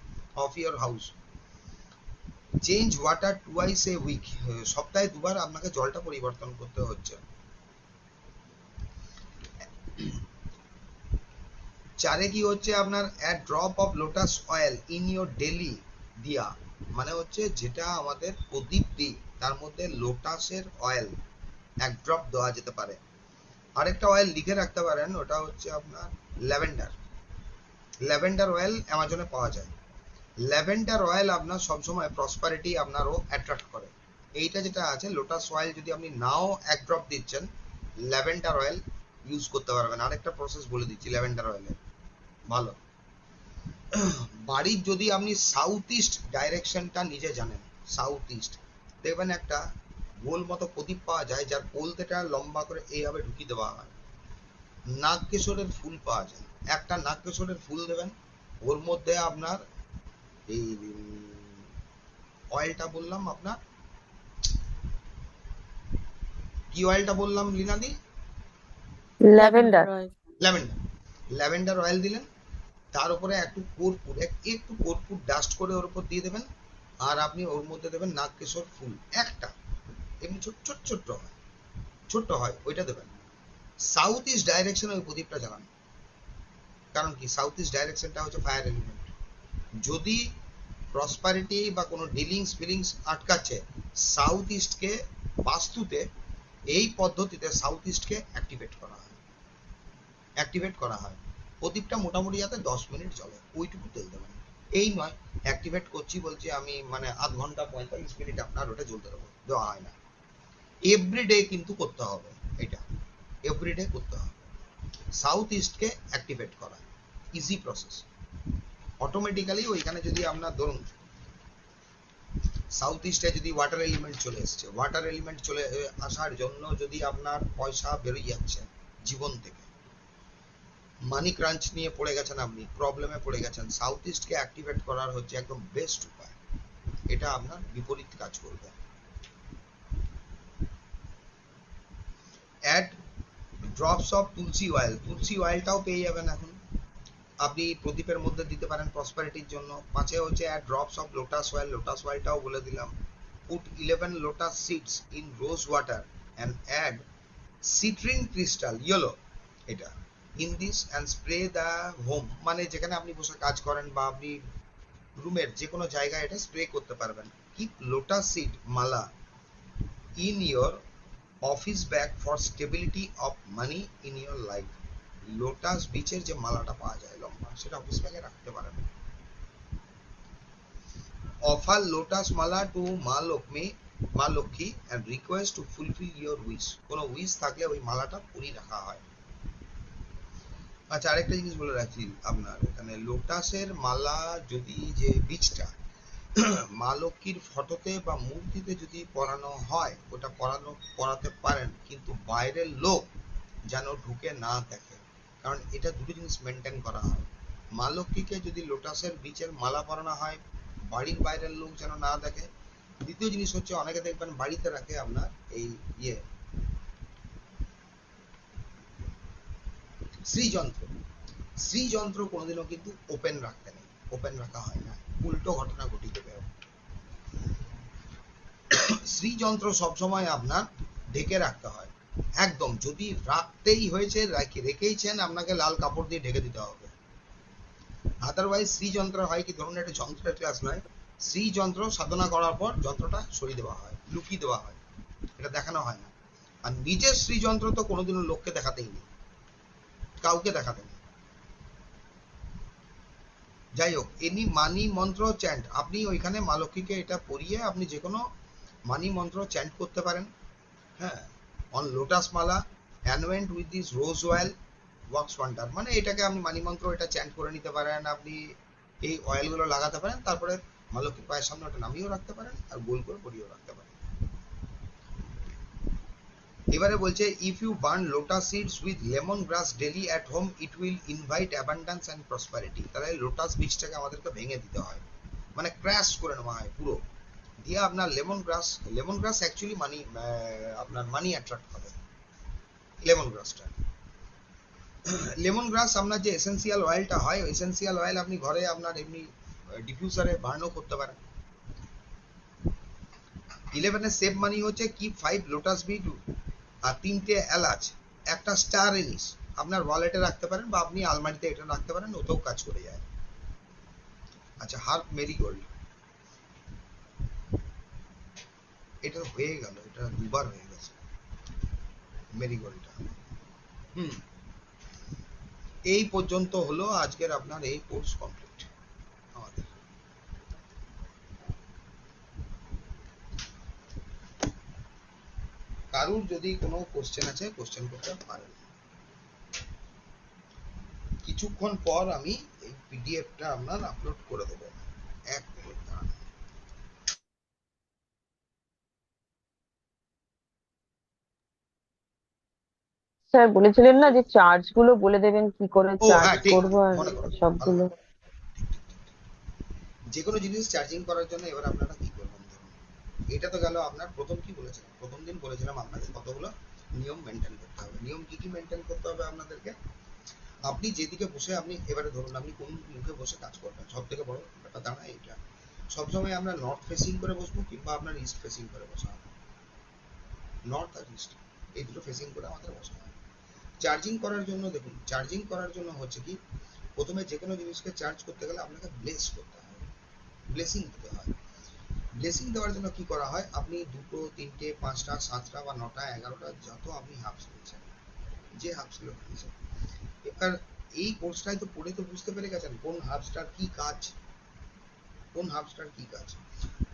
of your house. Change water twice a week, সপ্তাহে দুবার আপনাকে জলটা পরিবর্তন করতে হচ্ছে। চারে কি হচ্ছে আপনার, add drop of lotus oil in your daily diya, মানে হচ্ছে যেটা আমাদের প্রদীপ দিই তার মধ্যে লোটাসের অয়েল 1 ড্রপ দেওয়া যেতে পারে। আরেকটা অয়েল লিখে রাখতে পারেন, ওটা হচ্ছে আপনার ল্যাভেন্ডার। ল্যাভেন্ডার অয়েল অ্যামাজনে পাওয়া যায়। ল্যাভেন্ডার অয়েল আপনার সবসময় প্রসপারিটি আপনারও অ্যাট্রাক্ট করে। এইটা যেটা আছে লোটাস অয়েল, যদি আপনি নাও 1 ড্রপ দিচ্ছেন, ল্যাভেন্ডার অয়েল ইউজ করতে পারবেন। আরেকটা প্রসেস বলে দিচ্ছি ল্যাভেন্ডার অয়েলের, ভালো। বাড়ির যদি আপনি সাউথ ইস্ট ডাইরেকশনটা নিজে জানেন, সাউথ ইস্ট, দেখবেন একটা গোল মতো প্রদীপ পাওয়া যায় যার পোলতেটা লম্বা করে এইভাবে ঢুকিয়ে দেওয়া হয়। নাগকেশরের ফুল পাওয়া যায়, একটা নাগকেশরের ফুল দেবেন, ওর মধ্যে আপনার এই অয়েলটা বললাম আপনার, কি অয়েলটা বললাম লীনাদি? ল্যাভেন্ডার। ল্যাভেন্ডার। ল্যাভেন্ডার অয়েল দিলেন, তার উপরে একটু কর্পূর, একটু কর্পূর ডাস্ট করে ওর উপর দিয়ে দেবেন, আর আপনি ওর মধ্যে দেবেন নাগকেশর ফুল একটা, এমনি ছোট ছোট ছোট্ট হয়, ছোট্ট হয়, ওইটা দেবেন। সাউথ ইস্ট ডাইরেকশনে ওই প্রদীপটা জ্বালান। কারণ কি, সাউথ ইস্ট ডাইরেকশনটা হচ্ছে ফায়ার এলিমেন্ট। যদি প্রসপারিটি বা কোনো ডিলিংস ফিলিংস আটকাচ্ছে, সাউথ ইস্টকে বাস্তুতে এই পদ্ধতিতে সাউথ ইস্টকে অ্যাক্টিভেট করা হয়। প্রদীপটা মোটামুটি যাতে 10 মিনিট চলে ওইটুকু তেল দেবেন। এই নয় অ্যাক্টিভেট করছি বলছি আমি মানে আধ ঘন্টা 45 মিনিট আপনার ওটা জ্বলতে দেবো, দেওয়া হয় না। এভরিডে কিন্তু করতে হবে, এটা এভরিডে করতে হবে। সাউথ ইস্টকে অ্যাক্টিভেট করা ইজি প্রসেস। অটোমেটিক্যালি ওইখানে যদি আপনার ধরুন সাউথ ইস্টে যদি ওয়াটার এলিমেন্ট চলে এসছে, ওয়াটার এলিমেন্ট চলে আসার জন্য যদি আপনার পয়সা বেরিয়ে যাচ্ছে জীবন থেকে, মানি ক্রাঞ্চ নিয়ে পড়ে গেছেন, আপনি প্রবলেমে পড়ে গেছেন, সাউথ ইস্টকে অ্যাক্টিভেট করার হচ্ছে একদম বেস্ট উপায়। এটা আপনার বিপরীত কাজ করবে। Add drops of tulsi oil, tulsi অয়েলটাও পেয়ে যাবেন এখন, আপনি প্রদীপের মধ্যে দিতে পারেন প্রসপারিটির জন্য। পাঁচে হচ্ছে add drops of lotus oil, lotus অয়েলটাও বলে দিলাম। Put 11 lotus seeds in rose water and add citrine crystal yellow, এটা in this and spray the home, মানে যেখানে আপনি বসে কাজ করেন বা আপনি রুমের যে কোনো জায়গায় এটা স্প্রে করতে পারবেন। Keep lotus seed mala in your office bag for stability of money in your life. Lotus বীচের যে মালাটা পাওয়া যায় লম্বা, সেটা অফিস ব্যাগে রাখতে পারেন। অফার লোটাস মালা টু মা Lakshmi and request to fulfil your wish, কোনো উইশ থাকলে ওই মালাটা পরিয়ে রাখা হয়। আচ্ছা, আরেকটা জিনিস বলে রাখি আপনার এখানে, লোটাসের মালা যদি যে বীজটা মা লক্ষ্মীর ফটোতে বা মূর্তিতে যদি পরানো হয়, ওটা পরাতে পারেন, কিন্তু বাইরের লোক যেন ঢুকে না দেখে, কারণ এটা দুটো জিনিস মেনটেন করা হয়। মা লক্ষ্মীকে যদি লোটাসের বীজের মালা পরানো হয়, বাড়ির বাইরের লোক যেন না দেখে। দ্বিতীয় জিনিস হচ্ছে, অনেকে দেখবেন বাড়িতে রাখে আপনার এই শ্রীযন্ত্র, শ্রীযন্ত্র কোনোদিনও কিন্তু ওপেন রাখতে নেই, ওপেন রাখা হয় না, উল্টো ঘটনা ঘটি দেবে। শ্রীযন্ত্র সবসময় আপনার ঢেকে রাখতে হয় একদম, যদি রাখতেই হয়েছে রেখেইছেন, আপনাকে লাল কাপড় দিয়ে ঢেকে দিতে হবে। আদারওয়াইজ শ্রীযন্ত্র হয় কি, ধরুন একটা যন্ত্রের ক্লাস নয়, শ্রীযন্ত্র সাধনা করার পর যন্ত্রটা সরিয়ে দেওয়া হয়, লুকিয়ে দেওয়া হয়, এটা দেখানো হয় না। আর নিজের শ্রীযন্ত্র তো কোনোদিনও লোককে দেখাতেই নেই, কাউকে দেখাতে নেই। যাই হোক, এনি মানি মন্ত্র চ্যান্ট, আপনি ওইখানে মা লক্ষ্মীকে এটা পড়িয়ে আপনি যে কোনো মানি মন্ত্র চ্যান্ট করতে পারেন। হ্যাঁ, on lotus mala anoint with this rose oil works wonder, মানে এটাকে আপনি মানি মন্ত্র এটা চ্যান্ট করে নিতে পারেন, আপনি এই অয়েলগুলো লাগাতে পারেন, তারপরে মা লক্ষ্মীর পায়ের সামনে ওটা নামিয়েও রাখতে পারেন আর গোল করে পরিয়েও রাখতে পারেন। এবারে বলছে, if you burn lotus seeds with lemon grass daily at home it will invite abundance and prosperity. তাহলে লোটাস বীজটাকে আমাদেরকে ভেঙে দিতে হয়, মানে ক্র্যাশ করে নেওয়া হয় পুরো, দিয়ে আপনার লেমন গ্রাস অ্যাকচুয়ালি মানি, আপনার মানি অ্যাট্রাক্ট করে লেমন গ্রাসটা। লেমন গ্রাস আপনার যে এসেন্সিয়াল অয়েলটা হয়, এসেন্সিয়াল অয়েল আপনি ঘরে আপনার এমনি ডিফিউজারে বার্নও করতে পারেন। 11 সেভ মানি হচ্ছে কিপ 5 লোটাস বিট আর 3টে এলাচ, একটা স্টার এনিস আপনার ওয়ালেটে রাখতে পারেন, বা আপনি আলমারিতে এটা রাখতে পারেন, ওতেও কাজ করে যায়। আচ্ছা, হার্ব মেরিগোল্ড, এটা হয়ে গেল, এটা দুবার হয়ে গেছে মেরিগোল্ডটা। এই পর্যন্ত হলো আজকের আপনার এই কোর্স কমপ্লিট আমাদের। কারুর যদি কোনো কোশ্চেন আছে কোশ্চেন করতে পারেন। কিছুক্ষণ পর আমি এই পিডিএফটা আপনার আপলোড করে দেবো, 1 মিনিট দাঁড়ান। স্যার বলেছিলেন না যে চার্জ গুলো বলে দেবেন কি করে ও চার্জ হ্যাঁ, ঠিক, করবো আর মনে করো, ভালো সবগুলো। কথা। যে কোনো জিনিস চার্জিং করার জন্য এবার আপনারা কি করবেন, ধরুন এটা তো গেল আপনার প্রথম, কি বলেছিলাম প্রথম দিন, বলেছিলাম আপনাদের কতগুলো নিয়ম মেনটেন করতে হবে। নিয়ম কি কি মেনটেন করতে হবে আপনাদেরকে, আপনি যেদিকে বসে, আপনি এবারে ধরুন আপনি কোন মুখে বসে কাজ করবেন, সব থেকে বড় ব্যাপার দাঁড়ায় এইটা, সবসময় আমরা নর্থ ফেসিং করে বসবো কিংবা আপনার ইস্ট ফেসিং করে বসা হবে। নর্থ আর ইস্ট এই দুটো ফেসিং করে আমাদের বসা হয়। চার্জিং করার জন্য দেখুন, চার্জিং করার জন্য হচ্ছে কি, প্রথমে যে কোনো জিনিসকে চার্জ করতে গেলে আপনাকে ব্লেস করতে হয়, ব্লেসিং দিতে হয়। ব্লেসিং দেওয়ার জন্য কি করা হয়, আপনি দুটো, তিনটে, পাঁচটা, সাতটা বা নটা, 11টা যত আপনি হাফস নিয়েছেন, যে হাফসগুলো নিয়েছেন, এবার এই কোর্সটাই তো পড়ে তো বুঝতে পেরে গেছেন কোন হাফসটার কি কাজ, কোন হাফসটার কি কাজ।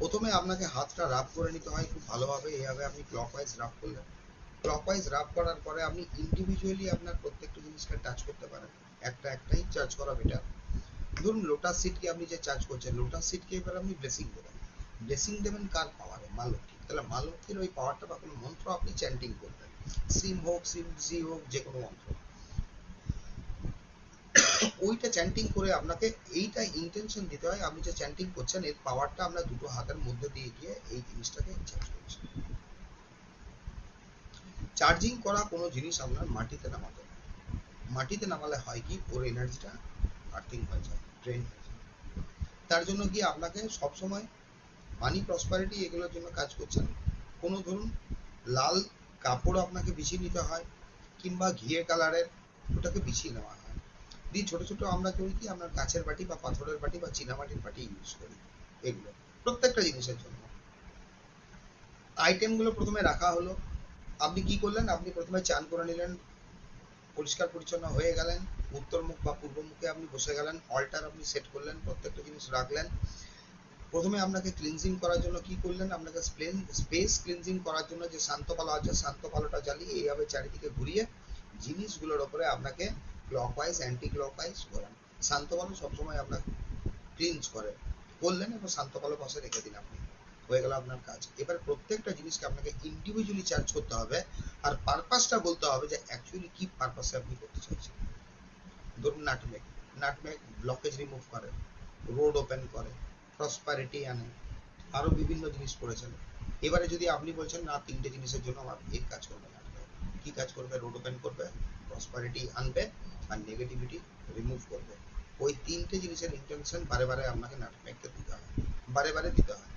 প্রথমে আপনাকে হাতটা রাব করে নিতে হয় খুব ভালোভাবে, এইভাবে আপনি ক্লকওয়াইজ রাব করলেন। ক্লকওয়াইজ রাব করার পরে আপনি ইন্ডিভিজুয়ালি আপনার প্রত্যেকটা জিনিসকে টাচ করতে পারেন, একটা একটাই চার্জ করা বেটার। ধরুন লোটাস সিটকে আপনি যে চার্জ করছেন, লোটাস সিটকে এবার আপনি ব্লেসিং দেবেন। ব্লেসিং দেবেন কার পাওয়ারে? মা লক্ষ্মী। তাহলে মা লক্ষ্মীর ওই পাওয়ারটা বা কোনো মন্ত্র আপনি চ্যান্টিং করবেন, সিম হোক, সিম জি হোক, যে কোনো মন্ত্র, ওইটা চ্যান্টিং করে আপনাকে এইটা ইন্টেনশন দিতে হয়, আপনি যে চ্যান্টিং করছেন এর পাওয়ারটা আমরা দুটো হাতের মধ্যে দিয়ে গিয়ে এই জিনিসটাকে চার্জ করছি। চার্জিং করা কোনো জিনিস আপনার মাটিতে নামাতে হবে। মাটিতে নামালে হয় কি, ওর এনার্জিটা আর্থিং হয়ে যায়, ড্রেন হয়ে যায়। তার জন্য কি আপনাকে সবসময় মানি প্রসপারিটি এগুলোর জন্য কাজ করছেন, কোনো ধরুন লাল কাপড় আপনাকে বিছিয়ে নিতে হয়, কিংবা ঘিয়ে কালারের ওটাকে বিছিয়ে নেওয়া হয়। দিয়ে ছোট ছোট আমরা করি কি, আমরা কাঁচের বাটি বা পাথরের বাটি বা চীনামাটির বাটি ইউজ করি, এগুলো প্রত্যেকটা জিনিসের জন্য। আইটেমগুলো প্রথমে রাখা হলো, আপনি কি করলেন, আপনি প্রথমে চান করে নিলেন, পরিষ্কার পরিচ্ছন্ন হয়ে গেলেন, উত্তর মুখ বা পূর্ব মুখে আপনি বসে গেলেন, অল্টার আপনি সেট করলেন, প্রত্যেকটা জিনিস রাখলেন। প্রথমে আপনাকে ক্লিনজিং করার জন্য কি করলেন, আপনাকে স্পেস ক্লিনজিং করার জন্য যে শান্ত আলো আছে, শান্ত আলোটা জ্বালিয়ে এইভাবে চারিদিকে ঘুরিয়ে জিনিসগুলোর ওপরে আপনাকে ক্লকওয়াইজ অ্যান্টি ক্লকওয়াইজ ঘোরান। শান্ত আলো সবসময় আপনার ক্লিনজ করে, করলেন এবং শান্ত আলো পাশে রেখে দিন আপনি, হয়ে গেল আপনার কাজ। এবার প্রত্যেকটা জিনিসকে আপনাকে ইন্ডিভিজুয়ালি চার্জ করতে হবে, আর পারপাসটা বলতে হবে যে অ্যাকচুয়ালি কি পারপাসে আপনি করতে চাইছেন। ধরুন নাটমেগ, নাটমেগ ব্লকেজ রিমুভ করে, রোড ওপেন করে, প্রসপারিটি আনে, আরো বিভিন্ন জিনিস করেছেন। এবারে যদি আপনি বলছেন না তিনটে জিনিসের জন্য আমার এই কাজ করবে, নাটমেগ কি কাজ করবে, রোড ওপেন করবে, প্রসপারিটি আনবে, আর নেগেটিভিটি রিমুভ করবে। ওই তিনটে জিনিসের ইন্টেনশন বারে বারে আপনাকে নাটমেগকে দিতে হয়, বারে বারে দিতে হয়।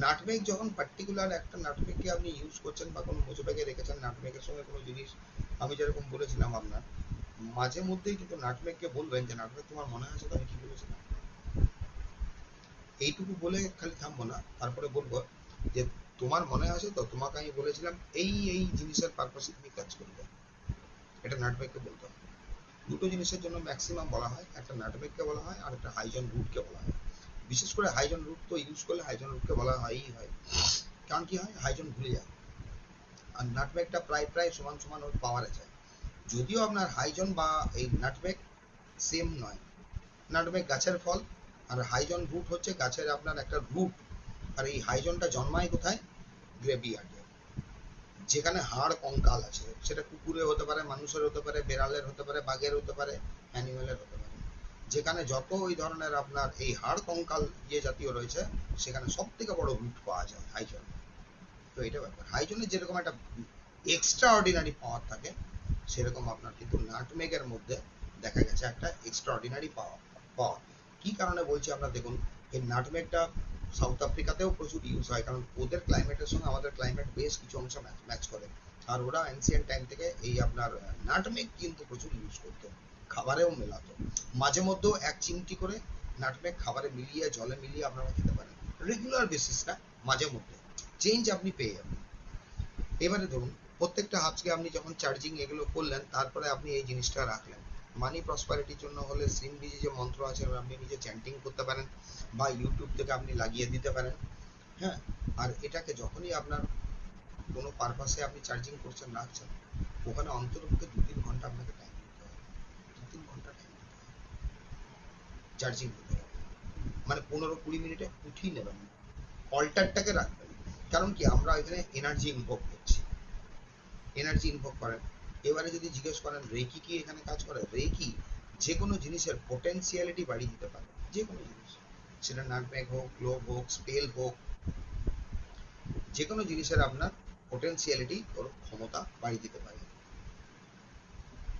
নাটমেগ যখন পার্টিকুলার একটা নাটমেগকে আপনি ইউজ করছেন বা কোনো মোজো ব্যাগে রেখেছেন, নাটমেগের সঙ্গে কোনো জিনিস, আমি যেরকম বলেছিলাম আপনার, মাঝে মধ্যেই কিন্তু নাটমেগকে বলবেন যে নাটমেগ তোমার মনে আছে তো আমি কি বলেছিলাম, এইটুকু বলে খালি থামবো না, তারপরে বলবো যে তোমার মনে আছে তো, তোমাকে আমি বলেছিলাম এই এই জিনিসের পারপাসে তুমি কাজ করবে। এটা নাটমেগকে বলতে হয়। দুটো জিনিসের জন্য ম্যাক্সিমাম বলা হয়, একটা নাটমেগকে বলা হয় আর একটা হাইজন রুটকে বলা হয়। বিশেষ করে হাইজন রুট তো ইউজ করলে হাইজন রুটকে বলা হয়ই হয়, কারণ কি হয়, হাইজন ভুলে যায়, আর নাটমেগটা প্রায় প্রায় সমান সমান ওর পাওয়ারে যায়। যদিও আপনার হাইজন বা এই নাটমেগ সেম নয়, নাটমেগ গাছের ফল, আর হাইজন রুট হচ্ছে গাছের আপনার একটা রুট। আর এই হাইজনটা জন্মায় কোথায়, গ্রেভিয়ার্ডে, যেখানে হাড় কঙ্কাল আছে, সেটা কুকুরে হতে পারে, মানুষের হতে পারে, বেড়ালের হতে পারে, বাঘের হতে পারে, অ্যানিমেলের হতে পারে। যেখানে যত ওই ধরনের আপনার এই হাড় কঙ্কাল ইয়ে জাতীয় রয়েছে, সেখানে সব থেকে বড় রুট পাওয়া যায় হাইজন। তো এটা ব্যাপার, হাইজনের যেরকম একটা এক্সট্রা অর্ডিনারি পাওয়ার থাকে, সেরকম আপনার কিন্তু নাটমেগের মধ্যে দেখা গেছে একটা এক্সট্রা অর্ডিনারি পাওয়ার। কি কারণে বলছি আমরা, দেখুন এই নাটমেগটা সাউথ আফ্রিকাতেও প্রচুর ইউজ হয়, কারণ ওদের ক্লাইমেটের সঙ্গে আমাদের ক্লাইমেট বেশ কিছু অংশ ম্যাচ করে। আর ওরা এনসিয়েন্ট টাইম থেকে এই আপনার নাটমেগ কিন্তু প্রচুর ইউজ করতো, খাবারেও মেলাতো। মাঝে মধ্যেও এক চিমটি করে নাটমেগ খাবারে মিলিয়ে, জলে মিলিয়ে আপনারা খেতে পারেন, রেগুলার বেসিস না, মাঝে মধ্যে চেঞ্জ আপনি পেয়ে যাবেন। এবারে ধরুন প্রত্যেকটা হাবসকে আপনি যখন চার্জিং এগুলো করলেন, তারপরে আপনি এই জিনিসটা রাখলেন। মানি প্রসপারিটির জন্য হলে সিম বিজি যে মন্ত্র আছে আপনি নিজে চ্যান্টিং করতে পারেন, বা ইউটিউব থেকে আপনি লাগিয়ে দিতে পারেন। হ্যাঁ, আর এটাকে যখনই আপনার কোনো পারপাসে আপনি চার্জিং করছেন, রাখছেন, ওখানে অন্ততপক্ষে 2-3 ঘন্টা আপনাকে টাইম দিতে হবে, 2-3 ঘন্টা টাইম দিতে হবে চার্জিং করতে হবে। মানে 15-20 মিনিটে উঠিয়ে নেবেন, অল্টারটাকে রাখবেন। কারণ কি, আমরা এখানে এনার্জি ইনভোক করছি, এনার্জি ইনভোক করেন। এবারে যদি জিজ্ঞেস করেন রেকি কি এখানে কাজ করে, রেকি যে কোনো জিনিসের পোটেনশিয়ালিটি বাড়িয়ে দিতে পারে, যে কোনো জিনিস, সেটা নাটমেগ হোক, ক্লোভ হোক, স্পেল হোক, যে কোনো জিনিসের আপনার পোটেনশিয়ালিটি ওর ক্ষমতা বাড়িয়ে দিতে পারে।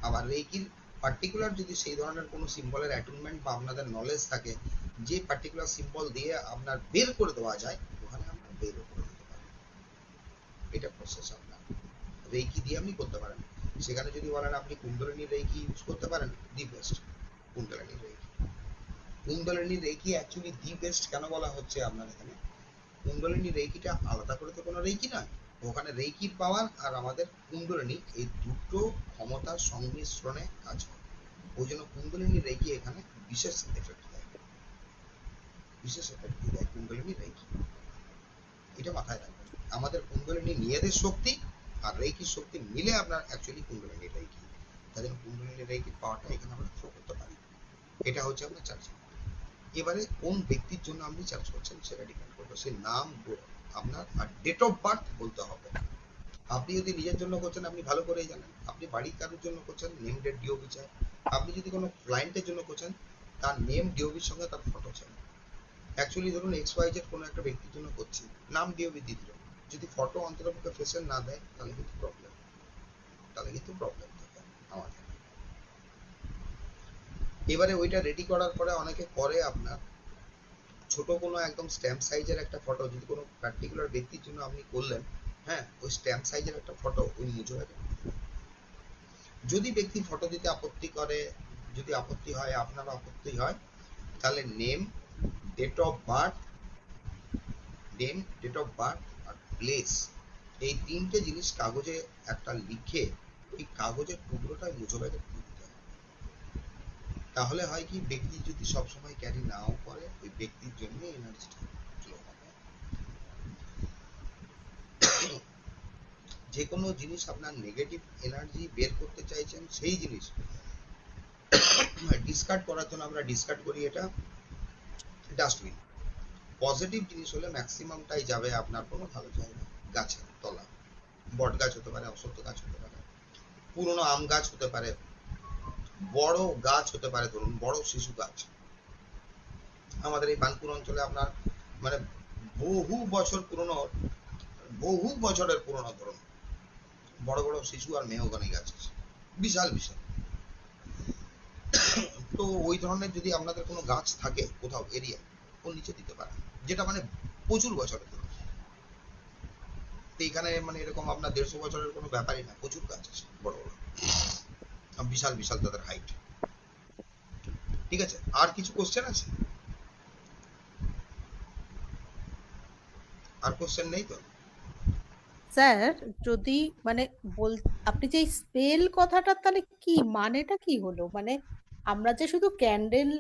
আবার রেকির পার্টিকুলার যদি সেই ধরনের কোনো সিম্বলের অ্যাটুনমেন্ট বা আপনাদের নলেজ থাকে, যে পার্টিকুলার সিম্বল দিয়ে আপনার বের করে দেওয়া যায়, ওখানে আপনার বেরও করে দিতে পারেন। এটা প্রসেস আপনার রেকি দিয়ে আপনি করতে পারেন। সেখানে যদি বলেন আপনি কুণ্ডলিনী রেকি ইউজ করতে পারেন, the best Kundalini reiki. Kundalini reiki actually the best কেন বলা হচ্ছে আপনার এখানে, কুণ্ডলিনী রেকিটা আলাদা করে তো কোনো রেকি নয়, ওখানে রেকির পাওয়ার আর আমাদের কুণ্ডলিনী এই দুটো ক্ষমতার সংমিশ্রণে কাজ করে, ওই জন্য কুণ্ডলিনী রেকি এখানে বিশেষ এফেক্ট দেয়, বিশেষ এফেক্ট দেয় কুণ্ডলিনী রেকি। এটা মাথায় রাখবেন, আমাদের কুণ্ডলিনী নিজেদের শক্তি আর রেকির শক্তি মিলে আপনার অ্যাকচুয়ালি কুণ্ডলিনী রেকি, তাই জন্য কুণ্ডলিনী রেকির পাওয়ারটা এখানে আমরা থ্রো করতে পারি। এটা হচ্ছে আপনার চার্জিং। এবারে কোন ব্যক্তির জন্য আপনি চার্জ করছেন সেটা ডিপেন্ড করবে, সে নাম আপনার আর ডেট অফ বার্থ বলতে হবে। আপনি যদি নিজের জন্য করছেন আপনি ভালো করেই জানেন, আপনি বাড়ির কারোর জন্য করছেন নেম ডেট ডিওবি চাই, আপনি যদি কোনো ক্লায়েন্টের জন্য করছেন তার নেম ডিওবির সঙ্গে তার ফটো চাই। অ্যাকচুয়ালি ধরুন এক্স ওয়াই জেড কোনো একটা ব্যক্তির জন্য করছি, নাম ডিওবি দিয়ে দিল, যদি ফটো অন্ততপক্ষে ফেসের না দেয় তাহলে কিন্তু প্রবলেম, তাহলে কিন্তু প্রবলেম থাকে আমাদের। এবারে ওইটা রেডি করার পরে অনেকে করে আপনার ছোট কোনো একদম স্ট্যাম্প সাইজের একটা ফটো, যদি কোনো পার্টিকুলার ব্যক্তির জন্য আপনি করলেন, হ্যাঁ ওই স্ট্যাম্প সাইজের একটা ফটো ওই মুজো আগে। যদি ব্যক্তি ফটো দিতে আপত্তি করে, যদি আপত্তি হয়, আপনার আপত্তি হয়, তাহলে name date of birth, name date of birth আর প্লেস, এই তিনটে জিনিস কাগজে একটা লিখে ওই কাগজের টুকরোটাই মুজো ব্যাগে দিয়ে দিতে হয়। তাহলে হয় কি, ব্যক্তি যদি সবসময় ক্যারি নাও করে ওই ব্যক্তির জন্য এনার্জিটা ফ্লো হবে। যে কোনো জিনিস আপনার নেগেটিভ এনার্জি বের করতে চাইছেন সেই জিনিস ডিসকার্ড করার জন্য আমরা ডিসকার্ড করি এটা ডাস্টবিন। পজিটিভ জিনিস হলে ম্যাক্সিমামটাই যাবে আপনার কোনো ভালো জায়গা, গাছের তলা, বট গাছ হতে পারে, অশ্বত্থ গাছ হতে পারে, পুরনো আম গাছ হতে পারে, বড় গাছ হতে পারে, ধরুন বড় শিশু গাছ। আমাদের এই বানপুর অঞ্চলে আপনার মানে বহু বছর পুরনো, বহু বছরের পুরনো ধরুন বড় বড় শিশু আর মেহগনি গাছ আছে, বিশাল বিশাল। তো ওই ধরনের যদি আপনাদের কোনো গাছ থাকে কোথাও এরিয়া, ওর নিচে দিতে পারেন, যেটা মানে প্রচুর বছরের ধরুন। এইখানে মানে এরকম আপনার 150 বছরের কোনো ব্যাপারই না, প্রচুর গাছ আছে বড় বড়, বিশাল বিশাল তাদের হাইট। ঠিক আছে, আর কিছু কোশ্চেন আছে? আর কোশ্চেন নেই তো? স্যার, যদি মানে বল, আপনি যে স্পেল কথাটা তাহলে কি মানেটা কি হলো? মানে আমরা যে শুধু ক্যান্ডেল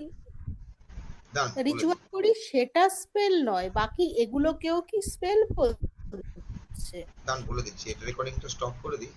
দান বলে রিচুয়াল দিই, করি সেটা স্পেল নয়, বাকি এগুলোকেও কি স্পেল বলছে? দান বলে দিচ্ছি, এটা রেকর্ডিংটা স্টপ করে দিই।